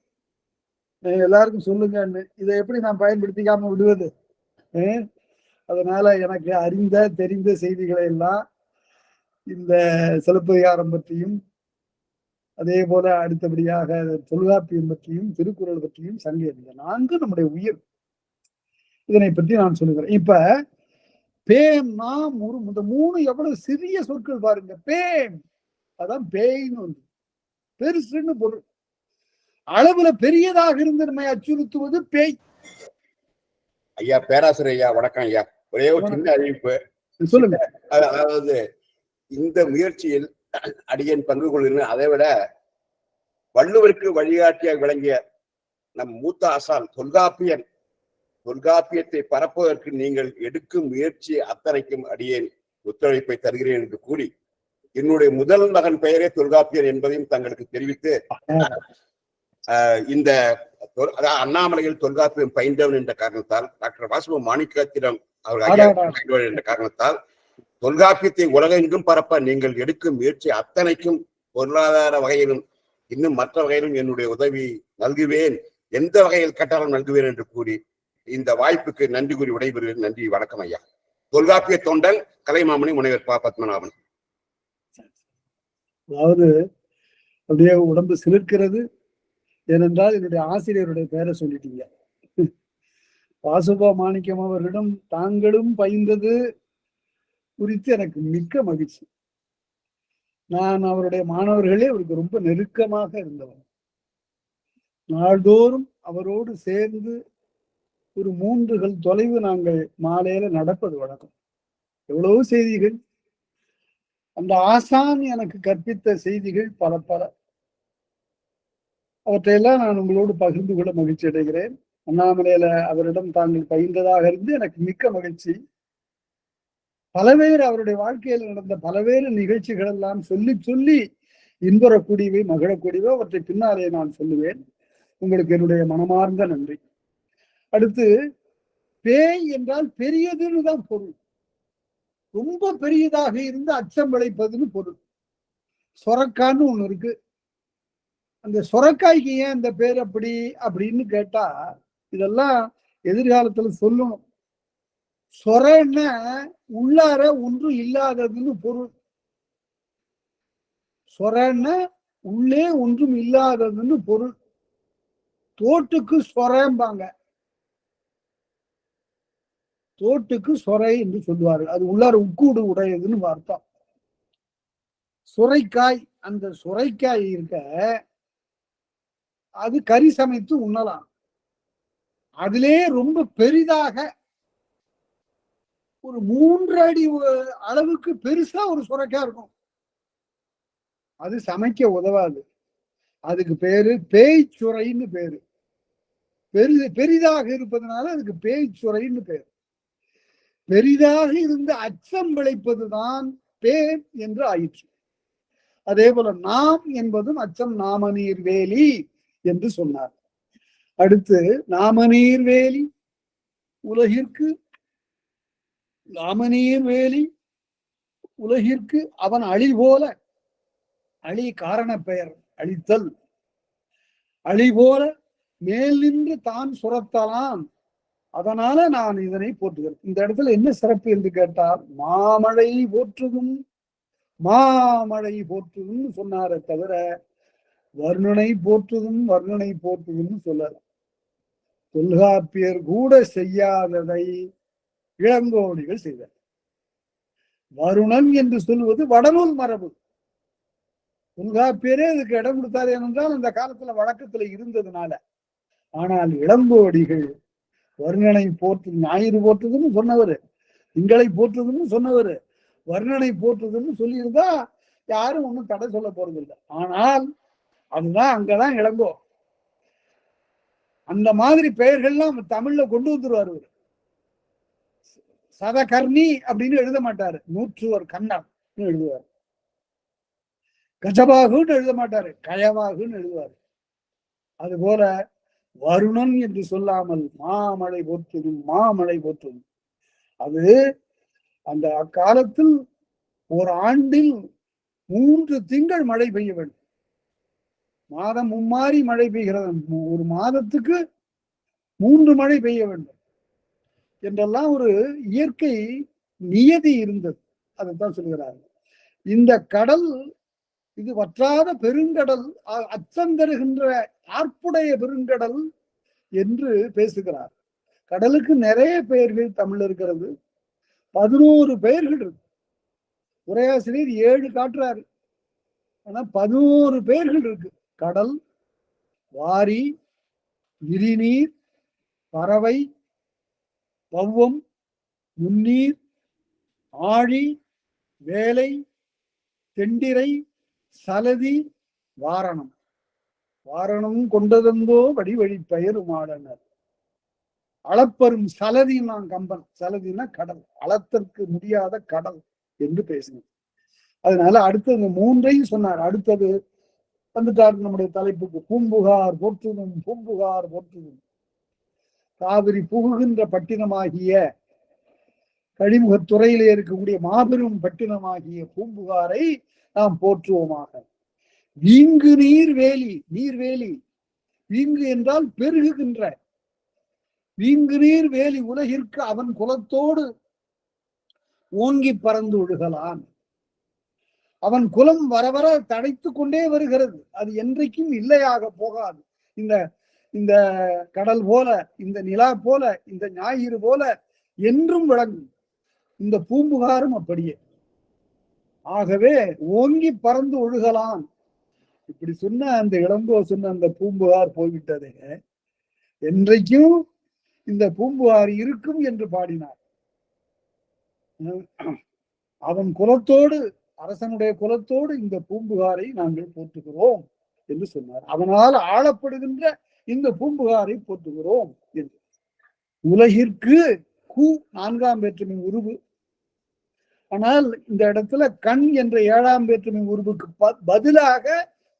எல்லாருக்கும் சொல்லுங்கன்னு. இதை எப்படி நான் பயன்படுத்திக்காம விடுவது? அதனால எனக்கு அறிந்த தெரிந்த செய்திகளை எல்லாம் இந்த சிலப்பதிகாரம் பற்றியும், அதே போல அடுத்தபடியாக தொல்காப்பியம் பற்றியும், திருக்குறள் பற்றியும், சங்க இலக்கியம் 4 நம்முடைய உயிர், இதனை பற்றி நான் சொல்லுகிறேன். இப்ப பேம், நாம், இந்த 3 எவ்வளவு சிறிய சொற்கள் பாருங்க. பேம் அதான் பேய்னு வந்து பெருசுன்னு பொருள். அளவுல பெரியதாக இருந்து நம்மை அச்சுறுத்துவது பேய். ஐயா பேராசிரியர் ஐயா வணக்கம் ஐயா. ஒரே ஒரு சின்ன அறிவிப்பு சொல்லுங்க. அதாவது இந்த முயற்சியில் அடியேன் பங்கு கொள்கிறேன். அதை விட வள்ளுவருக்கு வழிகாட்டியாக விளங்கிய நம் மூத்த ஆசான் தொல்காப்பியன் தொல்காப்பியத்தை பரப்புவதற்கு நீங்கள் எடுக்கும் முயற்சி அத்தனைக்கும் அடியேன் ஒத்துழைப்பை தருகிறேன் என்று கூறி என்னுடைய முதல் மகன் பெயரே தொல்காப்பியர் என்பதையும் தங்களுக்கு தெரிவித்து இந்த அண்ணாமலையில் தொல்காப்பியம் பயின்றவன் என்ற காரணத்தால் டாக்டர் வாசுவ மாணிக்கத்திடம் அவர்கள் என்ற காரணத்தால் தொல்காப்பியத்தை உலகெங்கும் பரப்ப நீங்கள் எடுக்கும் முயற்சி அத்தனைக்கும் பொருளாதார வகையிலும் இன்னும் மற்ற வகையிலும் என்னுடைய உதவி நல்குவேன், எந்த வகையில் கேட்டாலும் நல்குவேன் என்று கூறி இந்த வாய்ப்புக்கு நன்றி கூறி விடைபெறுவேன். நன்றி, வணக்கம் ஐயா. தொல்காப்பிய தொண்டன் கலைமாமணி முனைவர் ப. பத்மநாபன். அதாவது அப்படியே உடம்பு சிலிர்க்கிறது. ஏனென்றால் என்னுடைய ஆசிரியருடைய பெயரை சொல்லிட்டீங்க. வாசுபா மாணிக்கம் அவர்களிடம் தாங்களும் பயின்றது குறித்து எனக்கு மிக்க மகிழ்ச்சி. நான் அவருடைய மாணவர்களே அவருக்கு ரொம்ப நெருக்கமாக இருந்தவர். நாள்தோறும் அவரோடு சேர்ந்து ஒரு 3 தொலைவு நாங்கள் மாலையில நடப்பது வழக்கம். எவ்வளவு செய்திகள், அந்த ஆசான் எனக்கு கற்பித்த செய்திகள் பல பல. அவற்றையெல்லாம் நான் உங்களோடு பகிர்ந்து கொள்ள மகிழ்ச்சி அடைகிறேன். அண்ணாமலையில அவரிடம் தாங்கள் பயின்றதாக இருந்து எனக்கு மிக்க மகிழ்ச்சி. பலவேறு அவருடைய வாழ்க்கையில் நடந்த பலவேறு நிகழ்ச்சிகள் எல்லாம் சொல்லி சொல்லி இன்புறக்கூடியவை, மகிழக்கூடியவை. அவற்றை பின்னாலே நான் சொல்லுவேன். உங்களுக்கு என்னுடைய மனமார்ந்த நன்றி. அடுத்து, பேய் என்றால் பெரியதுன்னு தான் பொருள். ரொம்ப பெரியதாக இருந்து அச்சம் விளைப்பதுன்னு பொருள். சொரக்கான்னு ஒண்ணு இருக்கு. அந்த சொரக்காய்க்கு ஏன் அந்த பேர் அப்படி அப்படின்னு கேட்டா இதெல்லாம் எதிர்காலத்துல சொல்லணும். சொரன்னா உள்ளார ஒன்றும் இல்லாததுன்னு பொருள். சொரன்னா உள்ளே ஒன்றும் இல்லாததுன்னு பொருள். தோட்டுக்கு சொரம்பாங்க. தோட்டுக்கு சொரை என்று சொல்லுவார்கள். அது உள்ளார உக்கூடு உடையதுன்னு அர்த்தம். சுரைக்காய், அந்த சுரைக்காய் இருக்க அது கறி சமைத்து உண்ணலாம். அதிலே ரொம்ப பெரிதாக ஒரு 3 அடி அளவுக்கு பெருசா ஒரு சுரைக்காய் இருக்கும். அது சமைக்க உதவாது. அதுக்கு பேரு பேய்ச்சுரைன்னு பேரு. பெரிதாக இருப்பதனால அதுக்கு பேய்ச்சுரைன்னு பேரு. பெரிதாக இருந்து அச்சம் விளைப்பதுதான் பேர் என்று ஆயிற்று. அதே போல நாம் என்பதும் அச்சம். நாமநீர் வேலி என்று சொன்னார். அடுத்து, நாமநீர் வேலி உலகிற்கு, நாமநீர் வேலி உலகிற்கு அவன் அழி போல, அழி காரண பெயர் அழித்தல், அழி போல மேல் நின்று தான் சுரத்தலாம். அதனால நான் இதனை போற்றுகிறேன். இந்த இடத்துல என்ன சிறப்பு என்று கேட்டால், மாமழை போற்றுதும் மாமழை போற்றுதும் சொன்னாரே தவிர வர்ணனை போற்றுதும் வர்ணனை போற்றுதும் சொல்லல. தொல்காப்பியர் கூட செய்யாததை இளங்கோவடிகள் செய்தார். வருணன் என்று சொல்வது வடநூல் மரபு. தொல்காப்பியரே இதுக்கு இடம் கொடுத்தாரு என்றால் அந்த காலத்துல வழக்கத்துல இருந்ததுனால. ஆனால் இளங்கோவடிகள் வர்ணனை போற்று, ஞாயிறு போற்றுதுன்னு சொன்னவர், திங்களை போற்றுதுன்னு சொன்னவர், வர்ணனை போற்றுதுன்னு சொல்லியிருந்தா யாரும் ஒன்றும் தடை சொல்ல போறது இல்லை. ஆனால் அதுதான் அங்கதான் இளங்கோ. அந்த மாதிரி பெயர்கள்லாம் தமிழ்ல கொண்டு வந்துருவார். சதகர்ணி அப்படின்னு எழுத மாட்டாரு, 100 கண்ணன் எழுதுவார். கஜபாகுன்னு எழுத மாட்டாரு, கயவாகுன்னு எழுதுவார். அது போல வருணன் என்று சொல்லாமல் மாமழை போற்றுதும் மாமழை போற்றுதும். அது அந்த அக்காலத்தில் ஒரு ஆண்டில் 3 திங்கள் மழை பெய்ய வேண்டும். மாதம் மும்மாறி மழை பெய்கிறது. ஒரு மாதத்துக்கு 3 மழை பெய்ய வேண்டும் என்றெல்லாம் ஒரு இயற்கை நியதி இருந்தது. அதைத்தான் சொல்கிறார். இந்த கடல் இது வற்றாத பெருங்கடல், அச்சம் தருகின்ற ஆர்ப்புடைய பெருங்கடல் என்று பேசுகிறார். கடலுக்கு நிறைய பெயர்கள் தமிழ் இருக்கிறது. 11 பெயர்கள் இருக்கு. உரையாசிரியர் 7 காட்டுறாரு. ஆனா 11 பெயர்கள் இருக்கு. கடல், வாரி, விரிநீர், பறவை, பவ்வம், முன்னீர், ஆழி, வேலை, தெண்டிரை, சலதி, வாரணம். வாரணம் கொண்டதெந்தோ வடிவழி பெயருமாடனர். அளப்பரும் சலதின்னா கம்பன், சலதினா கடல், அளத்திற்கு முடியாத கடல் என்று பேசினார். அதனால அடுத்தது இந்த மூன்றையும் சொன்னார். அடுத்தது வந்துட்டார் நம்முடைய தலைப்புக்கு. பூம்புகார் போற்றுதும் பூம்புகார் போற்றுதும், காவிரி புகுகின்ற பட்டினமாகிய கழிமுகத்துறையிலே இருக்கக்கூடிய மாபெரும் பட்டினமாகிய பூம்புகாரை நாம் போற்றுவோமாக. வீங்கு நீர்வேலி, நீர்வேலி வீங்கு என்றால் பெருகுகின்ற, வீங்கு நீர் வேலி உலகிற்கு அவன் குலத்தோடு ஓங்கி பறந்து ஒழுகலான். அவன் குலம் வர வர தடைத்து கொண்டே வருகிறது, அது என்றைக்கும் இல்லையாக போகாது. இந்த இந்த கடல் போல, இந்த நிலா போல, இந்த ஞாயிறு போல என்றும் விளங்கும். இந்த பூம்புகாரும் அப்படியே. ஆகவே ஓங்கி பறந்து ஒழுகலான். இப்படி சொன்ன அந்த இளங்கோ சொன்ன அந்த பூம்புகார் போய்விட்டதே, என்றைக்கும் இந்த பூம்புகார் இருக்கும் என்று பாடினார். அவன் குலத்தோடு, அரசனுடைய குலத்தோடு இந்த பூம்புகாரை நாங்கள் போற்றுகிறோம் என்று சொன்னார். அவனால் ஆளப்படுகின்ற இந்த பூம்புகாரை போற்றுகிறோம் என்று. உலகிற்கு கு நான்காம் வேற்றுமை உருவு. ஆனால் இந்த இடத்துல கண் என்ற ஏழாம் வேற்றுமை உருவுக்கு பதிலாக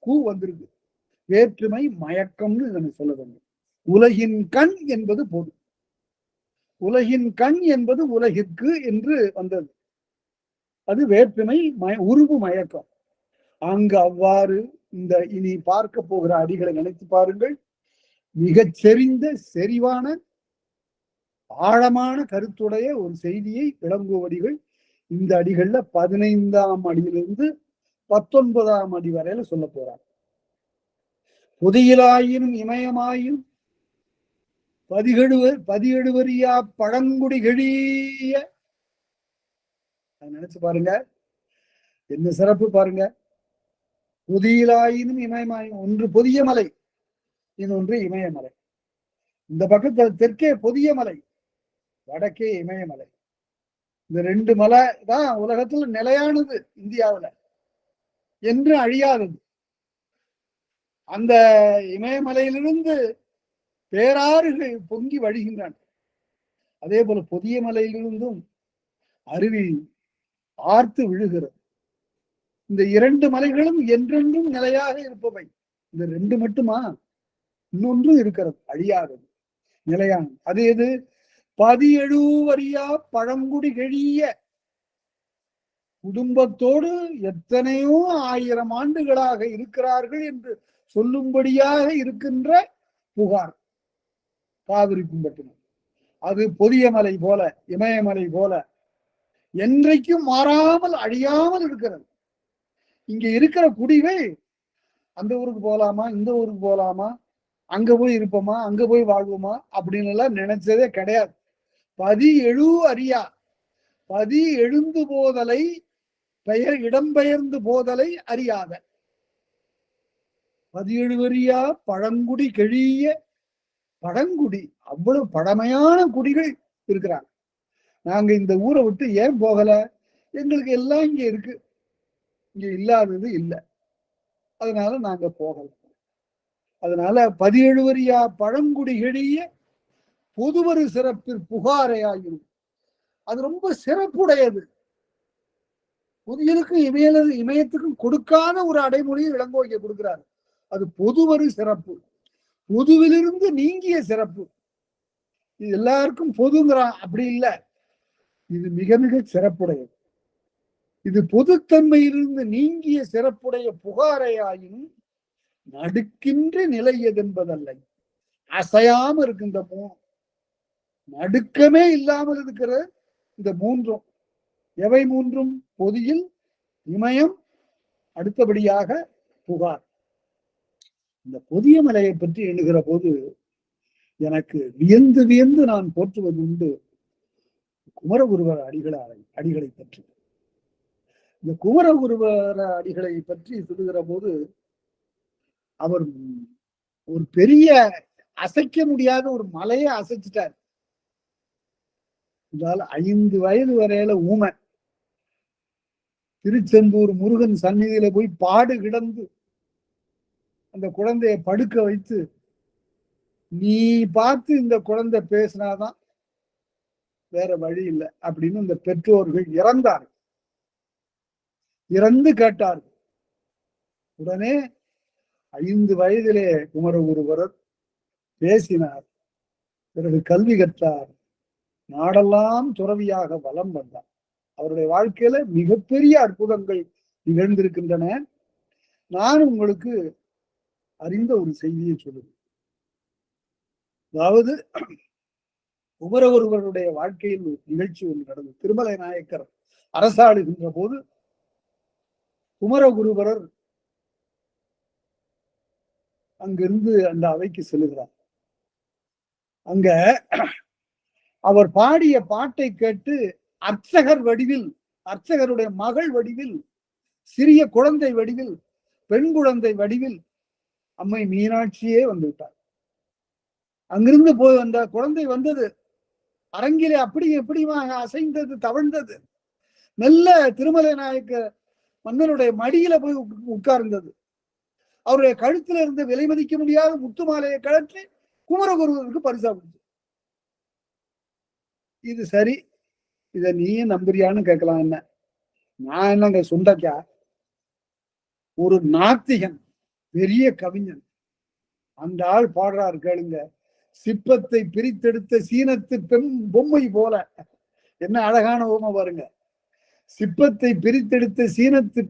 கு வந்திருக்கு. வேற்றுமை மயக்கம்னு இதனை சொல்ல வேண்டும். உலகின் கண் என்பது பொது, உலகின் கண் என்பது உலகிற்கு என்று வந்தது. அது வேற்றுமை உருவு மயக்கம். அங்கு அவ்வாறு இந்த இனி பார்க்க போகிற அடிகளை நினைத்து பாருங்கள். மிகச் செறிந்த செறிவான ஆழமான கருத்துடைய ஒரு செய்தியை இளங்கோவடிகள் இந்த அடிகள்ல 15ஆம் அடியிலிருந்து 19ஆம் அடி வரையில சொல்ல போறார். புதியிலாயினும் இமயமாயும் பதியெழுவரியா பழங்குடி கெழிய. நினைச்சு பாருங்க, என்ன சிறப்பு பாருங்க. புதியிலாயினும் இமயமாயும், ஒன்று பொதிய மலை, இன்னொன்று இமயமலை. இந்த பக்கத்தில் தெற்கே பொதிய மலை, வடக்கே இமயமலை. இந்த ரெண்டு மலை தான் உலகத்துல நிலையானது, இந்தியாவில் என்று அழியாதது. அந்த இமயமலையிலிருந்து பேராறுகள் பொங்கி வழிகின்றன. அதே போல பொதிய மலையிலிருந்தும் அருவி ஆர்த்து விழுகிறது. இந்த இரண்டு மலைகளும் என்றென்றும் நிலையாக இருப்பவை. இந்த ரெண்டு மட்டுமா? இன்னொன்றும் இருக்கிறது, அழியாதது, நிலையானது. அது எது? பதியெழுவரியா பழங்குடி கெழிய. குடும்பத்தோடு எத்தனையோ 1000 ஆண்டுகளாக இருக்கிறார்கள் என்று சொல்லும்படியாக இருக்கின்ற புகார் காவிரி பூம்பட்டினம். அது பொதிய மலை போல, இமயமலை போல என்றைக்கும் மாறாமல் அழியாமல் இருக்கிறது. இங்க இருக்கிற குடிகள் அந்த ஊருக்கு போலாமா, இந்த ஊருக்கு போலாமா, அங்க போய் இருப்போமா, அங்க போய் வாழ்வோமா அப்படின்னு எல்லாம் நினைச்சதே கிடையாது. பதி எழு அறியா, பதி எழுந்து போதலை, பெயர் இடம்பெயர்ந்து போதலை அறியாத. பதியெழுவரியா பழங்குடி கெழிய. பழங்குடி, அவ்வளவு பழமையான குடிகள் இருக்கிறாங்க. நாங்க இந்த ஊரை விட்டு ஏன் போகல? எங்களுக்கு எல்லாம் இங்க இருக்கு, இங்க இல்லாதது இல்லை, அதனால நாங்க போகல. அதனால பதியெழுவரியா பழங்குடி கெழிய பொதுவரு சிறப்பில் புகாரையாயும். அது ரொம்ப சிறப்புடையது. புதியலுக்கும் இமயத்துக்கும் கொடுக்காத ஒரு அடைமொழியை இளங்கோவை கொடுக்கிறார். அது பொதுவரு சிறப்பு, பொதுவிலிருந்து நீங்கிய சிறப்பு. இது எல்லாருக்கும் பொதுங்கிறான், அப்படி இல்லை. இது மிக மிக சிறப்புடையது. இது பொதுத்தன்மையிலிருந்து நீங்கிய சிறப்புடைய புகாரையாயினும் நடுக்கின்ற நிலை எதென்பதல்ல. அசையாம இருக்கு இந்த மூணு, நடுக்கமே இல்லாமல் இருக்கிற இந்த மூன்றும். எவை மூன்றும்? பொதியில், இமயம், அடுத்தபடியாக புகார். இந்த பொதிய மலையை பற்றி எண்ணுகிற போது எனக்கு வியந்து வியந்து நான் போற்றுவது உண்டு குமரகுருவர அடிகளை பற்றி. இந்த குமரகுருவர அடிகளை பற்றி சொல்லுகிற போது அவர் ஒரு பெரிய அசைக்க முடியாத ஒரு மலையை அசைச்சிட்டார். 5 வயது வரையில ஊமை, திருச்செந்தூர் முருகன் சந்நிதியில போய் பாடு கிடந்து அந்த குழந்தையை படுக்க வைத்து நீ பார்த்து இந்த குழந்தை பேசினாதான் வேற வழி இல்லை அப்படின்னு இந்த பெற்றோர்கள் இறந்தார்கள். இறந்து கேட்டார்கள். உடனே 5 வயதிலே குமரகுருபரர் பேசினார். பிறகு கல்வி கற்றார். நாடெல்லாம் துறவியாக வலம் வந்தார். அவருடைய வாழ்க்கையில மிகப்பெரிய அற்புதங்கள் நிகழ்ந்திருக்கின்றன. நான் உங்களுக்கு அறிந்த ஒரு செய்தியை சொல்லுவேன். அதாவது குமரகுருபருடைய வாழ்க்கையில் நிகழ்ச்சி ஒன்று நடந்தது. திருமலை நாயக்கர் அரசாளுகின்ற போது குமரகுருபரர் அங்கிருந்து அந்த அவைக்கு செல்லுகிறார். அங்க அவர் பாடிய பாட்டை கேட்டு அர்ச்சகர் வடிவில், அர்ச்சகருடைய மகள் வடிவில், சிறிய குழந்தை வடிவில், பெண் குழந்தை வடிவில் அம்மை மீனாட்சியே வந்துவிட்டார். அங்கிருந்து போய் அந்த குழந்தை வந்தது. அரங்கிலே அப்படி எப்படிமாக அசைந்தது, தவழ்ந்தது. மெல்ல திருமலை நாயக்க மன்னனுடைய மடியில போய் உட்கார்ந்தது. அவருடைய கழுத்துல இருந்து விலை மதிக்க முடியாத முத்து மாலையை கழற்றி குமரகுருவருக்கு பரிசா கொடுத்து. இது சரி, இத நீயே நம்புறியான்னு கேட்கலாம். என்ன நான் என்னங்க சுண்டக்கா? ஒரு நாத்திகன், பெரிய கவிஞன், அந்த ஆள் பாடுறாரு கேளுங்க. சிப்பத்தை பிரித்தெடுத்த சீனத்து பொம்மை போல. என்ன அழகான ஓமை பாருங்க. சிப்பத்தை பிரித்தெடுத்த சீனத்து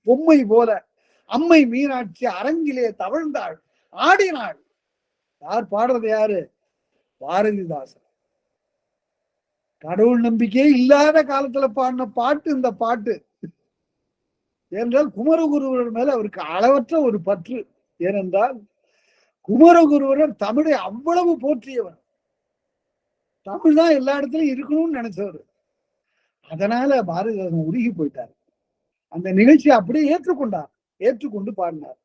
பொம்மை போல அம்மை மீனாட்சி அரங்கிலே தவழ்ந்தாள், ஆடினாள். யார் பாடுறது? யாரு? பாரதிதாசன். கடவுள் நம்பிக்கையே இல்லாத காலத்துல பாடின பாட்டு இந்த பாட்டு. ஏனென்றால் குமரகுருவர் மேல அவருக்கு அளவற்ற ஒரு பற்று. ஏனென்றால் குமரகுருவரர் தமிழை அவ்வளவு போற்றியவர். தமிழ் தான் எல்லா இடத்துலயும் இருக்கணும்னு நினைச்சவர். அதனால பாரதிதாசன் உருகி போயிட்டார். அந்த நிகழ்ச்சியை அப்படியே ஏற்றுக்கொண்டார், ஏற்றுக்கொண்டு பாடினார்.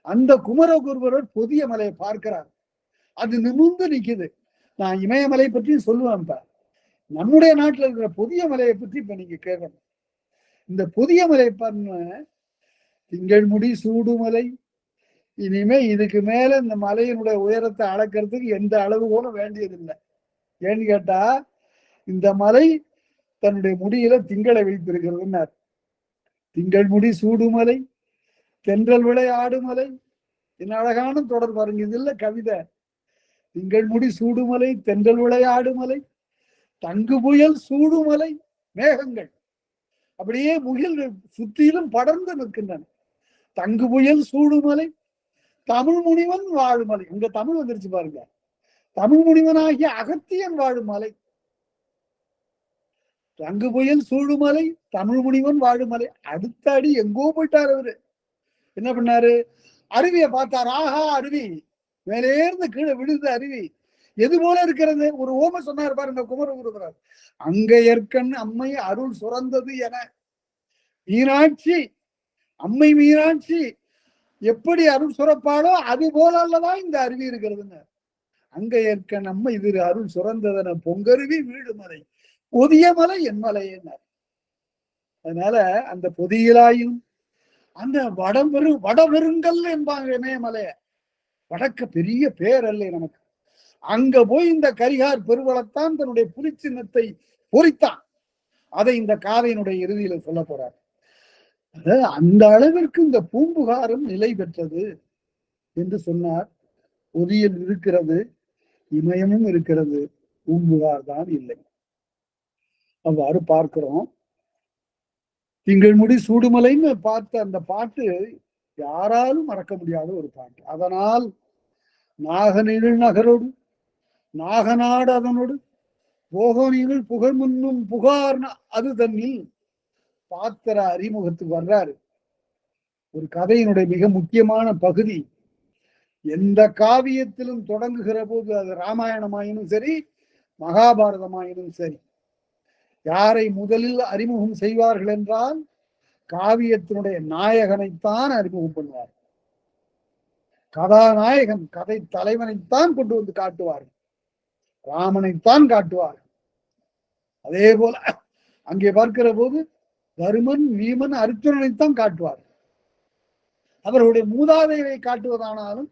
அந்த குமரகுருவரர் புதிய மலையை பார்க்கிறார். அது நிமிர்ந்து நிக்குது. நான் இமயமலை பற்றி சொல்லுவேன். இப்ப நம்முடைய நாட்டுல இருக்கிற புதிய மலையை பற்றி இப்ப நீங்க கேட்கணும். இந்த புதிய மலை பண்ண திங்கள் முடி சூடுமலை. இனிமே இதுக்கு மேல இந்த மலையினுடைய உயரத்தை அளக்கிறதுக்கு எந்த அளவு கூட வேண்டியதில்லை. ஏன்னு கேட்டா, இந்த மலை தன்னுடைய முடியில திங்களை வைத்திருக்கிறதுன்னார். திங்கள் முடி சூடுமலை, தென்றல் விளை ஆடுமலை. என்ன அழகான தொடர் பாருங்க. இது இல்ல கவிதை. திங்கள் முடி சூடுமலை, தென்றல் விளை ஆடுமலை, தங்கு புயல் சூடுமலை. மேகங்கள் அப்படியே முகில்கள் சுற்றிலும் படர்ந்து நிற்கின்றன. தங்கு புயல் சூடுமலை, தமிழ் முனிவன் வாழுமலை. இங்க தமிழ் வந்துருச்சு பாருங்க. தமிழ் முனிவனாகிய அகத்தியன் வாழும் மலை. தங்கு புயல் சூழுமலை, தமிழ் முனிவன் வாழுமலை. அடுத்த அடி எங்கோ போயிட்டார் அவரு. என்ன பண்ணாரு? அருவியை பார்த்தார். ஆஹா, அருவி மேலேருந்து கீழே விழுந்த அருவி எது போல இருக்கிறது? ஒரு ஓமை சொன்னார் பாருங்க குமரகுருபரர். அங்க ஏற்கன் அம்மை அருள் சுரந்தது என. மீனாட்சி, அம்மை மீனாட்சி எப்படி அருள் சுரப்பாளோ அது போல அல்லதான் இந்த அருவி இருக்கிறதுன்னு. அங்க ஏற்கன் அம்மை இது அருள் சுரந்ததென பொங்கருவி வீடுமலை, பொதிய மலை என் மலை என்ன. அதனால அந்த பொதியலாயும் அந்த வடபெருங்கல் என்பாங்க இமயமலைய. வடக்க பெரிய பேர் அல்ல நமக்கு. அங்க போய் இந்த கரிகார் பெருவளத்தான் தன்னுடைய புலி சின்னத்தை பொறித்தான். அதை இந்த காதையினுடைய இறுதியில சொல்ல போறார். அந்த அளவிற்கு இந்த பூம்புகாரும் நிலை பெற்றது என்று சொன்னார். பொதியில் இருக்கிறது, இமயமும் இருக்கிறது, பூம்புகார் தான் இல்லை. அவ்வாறு பார்க்கிறோம். திங்கள் முடி சூடுமலைன்னு பார்த்த அந்த பாட்டு யாராலும் மறக்க முடியாத ஒரு பாட்டு. அதனால் நாகனிழ் நகரோடு நாகநாடு அதனோடு போகனிகள் புகழ் முன்னும் புகார் அது தன்னில் பாத்திர அறிமுகத்துக்கு வர்றாரு. ஒரு கதையினுடைய மிக முக்கியமான பகுதி. எந்த காவியத்திலும் தொடங்குகிற போது, அது ராமாயணமாயினும் சரி, மகாபாரதமாயினும் சரி, யாரை முதலில் அறிமுகம் செய்வார்கள் என்றால் காவியத்தினுடைய நாயகனைத்தான் அறிமுகம் பண்ணுவார். கதாநாயகன், கதை தலைவனைத்தான் கொண்டு வந்து காட்டுவார்கள். ராமனைத்தான் காட்டுவார். அதே போல அங்கே பார்க்கிற போது தருமன், வீமன், அர்ஜுனனைத்தான் காட்டுவார். அவர்களுடைய மூதாதையை காட்டுவதானாலும்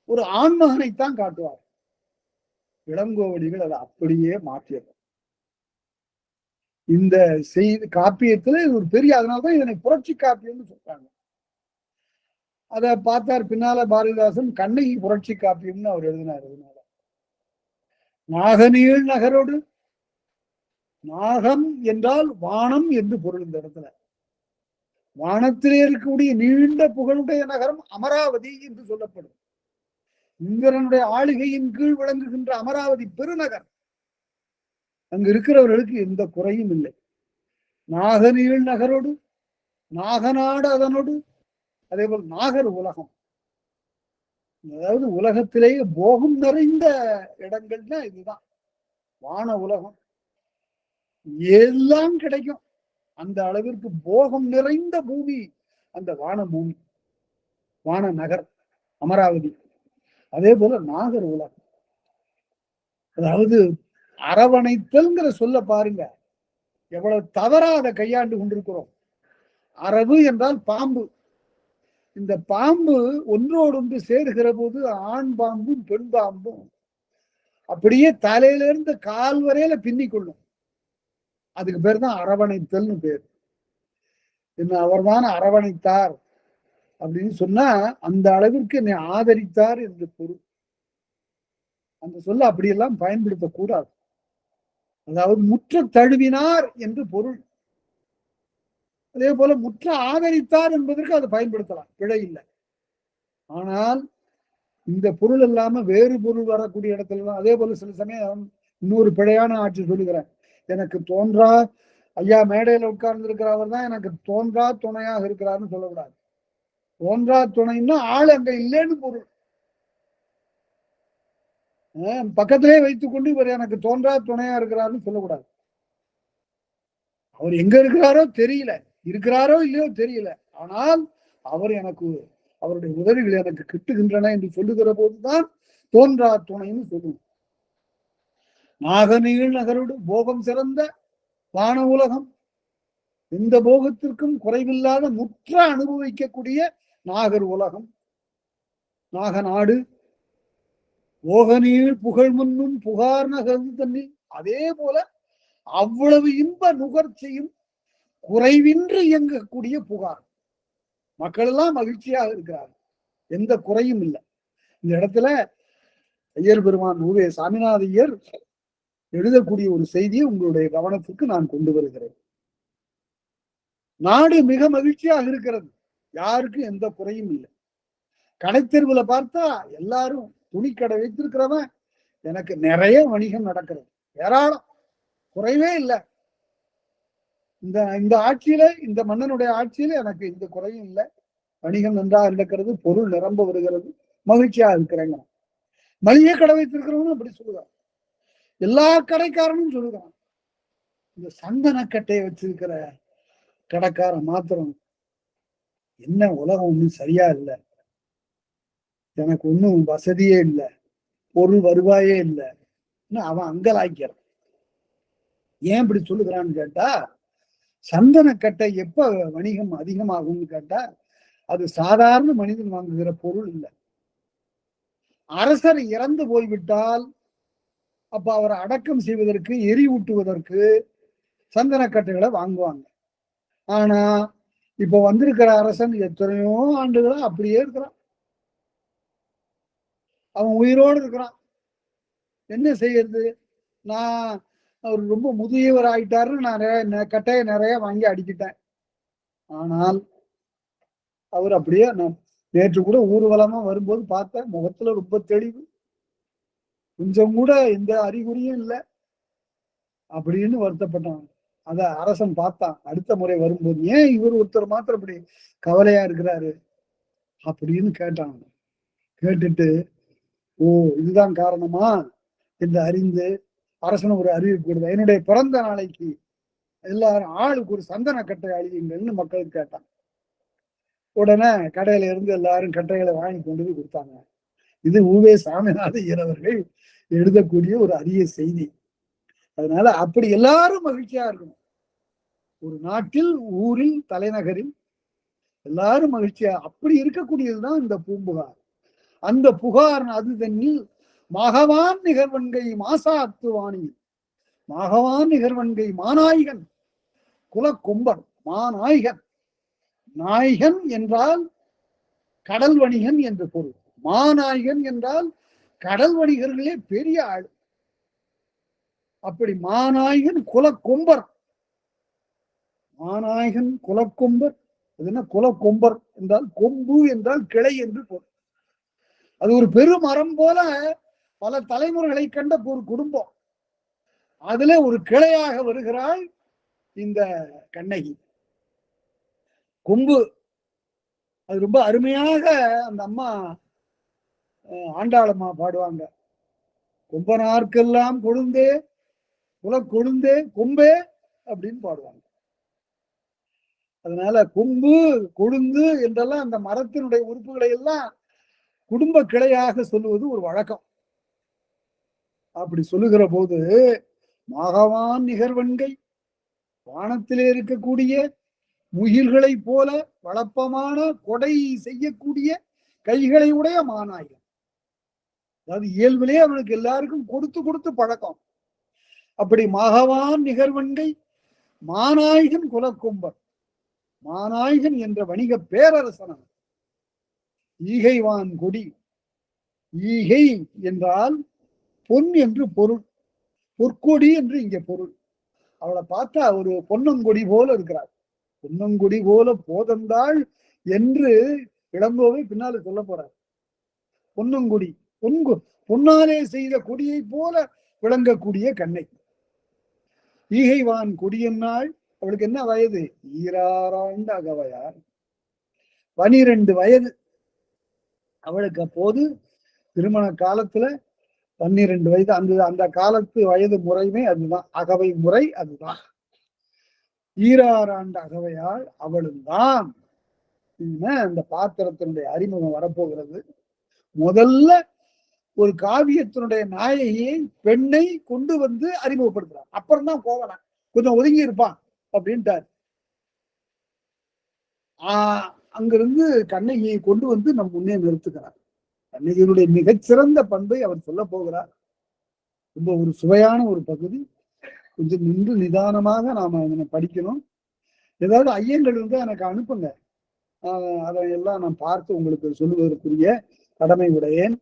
ஒரு ஆண்மகனைத்தான் காட்டுவார். இளங்கோவடிகள் அதை அப்படியே மாற்றியது. இந்த செய்தி காப்பியத்துல இது ஒரு பெரிய, அதனால்தான் இதனை புரட்சி காப்பியம்னு சொல்றாங்க. அதை பார்த்தார் பின்னால பாரதிதாசன் கண்ணகி புரட்சி காப்பியம்னு அவர் எழுதினார். அதனால நாகநீள் நகரோடு, நாகம் என்றால் வானம் என்று பொருள். இந்த இடத்துல வானத்திலே இருக்கக்கூடிய நீண்ட புகழுடைய நகரம் அமராவதி என்று சொல்லப்படும். இந்திரனுடைய ஆளுகையின் கீழ் விளங்குகின்ற அமராவதி பெருநகர். அங்கு இருக்கிறவர்களுக்கு எந்த குறையும் இல்லை. நாகநீள் நகரோடு, நாகநாடு அதனோடு, அதே போல் நாகர் உலகம். அதாவது உலகத்திலேயே போகம் நிறைந்த இடங்கள்னா இதுதான் வான உலகம். எல்லாம் கிடைக்கும். அந்த அளவிற்கு போகம் நிறைந்த பூமி அந்த வான பூமி, வான நகர் அமராவதி. அதே போல நாகர் உலகம். அதாவது அரவணைத்தல்ங்கிற சொல்ல பாருங்க, எவ்வளவு தவறா அதை கையாண்டு கொண்டிருக்கிறோம். அரவு என்றால் பாம்பு. இந்த பாம்பு ஒன்றோடொன்று சேருகிற போது ஆண் பாம்பும் பெண் பாம்பும் அப்படியே தலையிலிருந்து கால் வரையில பின்னிக்கொள்ளும். அதுக்கு பேர் தான் அரவணைத்தல்னு பேர். என்ன அவர்தான் அரவணைத்தார் அப்படின்னு சொன்னா அந்த அளவிற்கு என்னை ஆதரித்தார் என்று பொருள். அந்த சொல்ல அப்படியெல்லாம் பயன்படுத்தக்கூடாது. அதாவது முற்ற தழுவினார் என்று பொருள். அதே போல முற்ற ஆதரித்தார் என்பதற்கு அதை பயன்படுத்தலாம், பிழை இல்லை. ஆனால் இந்த பொருள் இல்லாம வேறு பொருள் வரக்கூடிய இடத்துல அதே போல சில சமயம் இன்னொரு பிழையான ஆட்சி சொல்லுகிறேன். எனக்கு தோன்றா ஐயா மேடையில உட்கார்ந்து இருக்கிறவர் தான் எனக்கு தோன்றா துணையாக இருக்கிறாருன்னு சொல்லக்கூடாது. தோன்றா துணைன்னா ஆள் அங்க இல்லைன்னு பொருள். பக்கத்திலே வைத்துக் கொண்டு இவர் எனக்கு தோன்றா துணையா இருக்கிறாருன்னு சொல்லக்கூடாது. அவர் எங்க இருக்கிறாரோ தெரியல, இருக்கிறாரோ இல்லையோ தெரியல, ஆனால் அவர் எனக்கு, அவருடைய உதவிகள் எனக்கு கிட்டுகின்றன என்று சொல்லுகிற போதுதான் தோன்றா துணைன்னு சொல்லுவோம். நாகநீள் நகரோடு போகம் சிறந்த வான உலகம், எந்த போகத்திற்கும் குறைவில்லாத முற்ற அனுபவிக்கக்கூடிய நாகர் உலகம், நாகநாடு. போகநீள் புகழ் முன்னும் புகார் நகர்ந்து தன்னில். அதே போல அவ்வளவு இன்ப நுகர்ச்சியும் குறைவின்றி இயங்கக்கூடிய புகார். மக்கள் எல்லாம் மகிழ்ச்சியாக இருக்கிறார்கள், எந்த குறையும் இல்லை. இந்த இடத்துல ஐயர் பெருமான் உவே சாமிநாத ஐயர் எழுதக்கூடிய ஒரு செய்தியை உங்களுடைய கவனத்திற்கு நான் கொண்டு வருகிறேன். நாடு மிக மகிழ்ச்சியாக இருக்கிறது, யாருக்கும் எந்த குறையும் இல்லை. கடைத்தெருவுல பார்த்தா எல்லாரும் துணிக்கடை வைத்திருக்கிறவன் எனக்கு நிறைய வணிகம் நடக்கிறது, ஏராளம், குறைவே இல்லை. இந்த ஆட்சியில, இந்த மன்னனுடைய ஆட்சியில எனக்கு இந்த குறையும் இல்லை, வணிகம் நன்றாக நடக்கிறது, பொருள் நிரம்ப வருகிறது, மகிழ்ச்சியா இருக்கிறேங்க. மளிகை கடை வைத்திருக்கிறவனும் அப்படி சொல்லுவான், எல்லா கடைக்காரனும் சொல்லுகிறான். இந்த சந்தனக்கட்டையை வச்சிருக்கிற கடைக்காரன் மாத்திரம் என்ன உலகம் ஒண்ணும் சரியா இல்லை, எனக்கு ஒன்றும் வசதியே இல்லை, பொருள் வருவாயே இல்லை, அவன் அங்கலாய்க்கிறான். ஏன் இப்படி சொல்லுகிறான்னு கேட்டா, சந்தனக்கட்டை எப்ப வணிகம் அதிகமாகும்னு கேட்டா அது சாதாரண மனிதன் வாங்குகிற பொருள் இல்லை. அரசர் இறந்து போய்விட்டால் அப்ப அவரை அடக்கம் செய்வதற்கு, எரிவூட்டுவதற்கு சந்தனக்கட்டைகளை வாங்குவாங்க. ஆனா இப்ப வந்திருக்கிற அரசன் எத்தனையோ ஆண்டுகளா அப்படியே இருக்கிறான், அவன் உயிரோடு இருக்கிறான். என்ன செய்யறது, நான் அவர் ரொம்ப முதியவர் ஆயிட்டாருன்னு நான் கட்டையை நிறைய வாங்கி அடிக்கிட்டேன். ஆனால் அவர் அப்படியே, நான் நேற்று கூட ஊர்வலமா வரும்போது பார்த்தேன், முகத்துல ரொம்ப தெளிவு, கொஞ்சம் கூட எந்த அறிகுறியும் இல்லை அப்படின்னு வருத்தப்பட்டான். அத அரசன் பார்த்தான், அடுத்த முறை வரும்போது ஏன் இவர் ஒருத்தர் மாத்திரம் அப்படி கவலையா இருக்கிறாரு அப்படின்னு கேட்டான். கேட்டுட்டு ஓ இதுதான் காரணமா என்று அறிந்து அரசன் ஒரு அறிவிப்பு கொடுத்தான், என்னுடைய பிறந்த நாளைக்கு எல்லாரும் ஆளுக்கு ஒரு சந்தன கட்டை அழியுங்கள்னு மக்களுக்கு கேட்டான். உடனே கடையில இருந்து எல்லாரும் கட்டைகளை வாங்கி கொண்டு போய் கொடுத்தாங்க. இது உவே சாமிநாத ஐயர் அவர்கள் எழுதக்கூடிய ஒரு அரிய செய்தி. அதனால அப்படி எல்லாரும் மகிழ்ச்சியா இருக்கணும். ஒரு நாட்டில், ஊரில், தலைநகரில் எல்லாரும் மகிழ்ச்சியா அப்படி இருக்கக்கூடியதுதான் இந்த பூம்புகார். அந்த புகார் அது தண்ணில் மாகவான் நிகர்வன்கை மாசாத்துவாணி, மாகவான் நிகர்வன்கை மாநாயகன் குலக்கொம்பன். மாநாயகன், நாயகன் என்றால் கடல் வணிகன் என்று பொருள். மாநாயகன் என்றால் கடல் வணிகர்களே பெரிய ஆள். அப்படி மாநாயகன் குலக்கொம்பர், மாநாயகன் குலக்கொம்பர். அது என்ன குலக்கொம்பர் என்றால்? கொம்பு என்றால் கிளை என்று பொருள். அது ஒரு பெரும் மரம் போல பல தலைமுறைகளை கண்ட ஒரு குடும்பம். அதுல ஒரு கிளையாக வருகிறாள் இந்த கண்ணகி. கொம்பு அது ரொம்ப அருமையாக அந்த அம்மா ஆண்டாளம்மா பாடுவாங்க. கொம்பனார்க்கெல்லாம் கொழுந்தே கொழுந்தே கொம்பே அப்படின்னு பாடுவாங்க. அதனால கொம்பு கொழுந்து என்றெல்லாம் அந்த மரத்தினுடைய உறுப்புகளை எல்லாம் குடும்ப கிளையாக சொல்லுவது ஒரு வழக்கம். அப்படி சொல்லுகிற போது மாகவான் நிகர்வன்கை, வானத்திலே இருக்கக்கூடிய முகில்களை போல வளப்பமான கொடை செய்யக்கூடிய கைகளை உடைய மாநாயகன். அதாவது இயல்பிலே அவனுக்கு எல்லாருக்கும் கொடுத்து கொடுத்து பழக்கம். அப்படி மாகவான் நிகர்வன்கை மாநாயகன் குலக்கொம்பன், மாநாயகன் என்ற வணிக பேரரசன். ஈகைவான் கொடி, ஈகை என்றால் பொன் என்று பொருள், பொற்கொடி என்று இங்க பொருள். அவளை பார்த்தா ஒரு பொன்னங்கொடி போல இருக்கிறார். பொன்னங்கொடி போல போதந்தாள் என்று இளங்கோவை பின்னால சொல்ல போறார். பொன்னங்குடி, பொன்னாலே செய்த கொடியை போல விளங்கக்கூடிய கண்ணை. ஈகைவான் கொடியன்னாள். அவளுக்கு என்ன வயது? 26 அகவையார், 12 வயது அவளுக்கு. அப்போது திருமண காலத்துல 12 வயது. அந்த காலத்து வயது முறையுமே அதுதான், அகவை முறை அதுதான். 26 அகவையாள் அவளும் தான். அந்த பாத்திரத்தினுடைய அறிமுகம் வரப்போகிறது. முதல்ல ஒரு காவியத்தினுடைய நாயகியை, பெண்ணை கொண்டு வந்து அறிமுகப்படுத்துறான். அப்புறம் தான் போகலாம், கொஞ்சம் ஒதுங்கி இருப்பான் அப்படின்ட்டார். அங்கிருந்து கண்ணகியை கொண்டு வந்து நம் முன்னே நிறுத்துகிறார். கண்ணகியினுடைய மிகச்சிறந்த பண்பை அவர் சொல்ல போகிறார். ரொம்ப ஒரு சுவையான ஒரு பகுதி. கொஞ்சம் நின்று நிதானமாக நாம இதனை படிக்கணும். ஏதாவது ஐயங்கள் இருந்தா எனக்கு அனுப்புங்க, அதையெல்லாம் நான் பார்த்து உங்களுக்கு சொல்லுவதற்குரிய கடமை உடையேன்.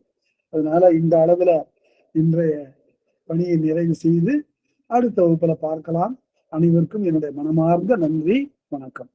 அதனால இந்த அளவுல இன்றைய பணியை நிறைவு செய்து அடுத்த வகுப்புல பார்க்கலாம். அனைவருக்கும் என்னுடைய மனமார்ந்த நன்றி, வணக்கம்.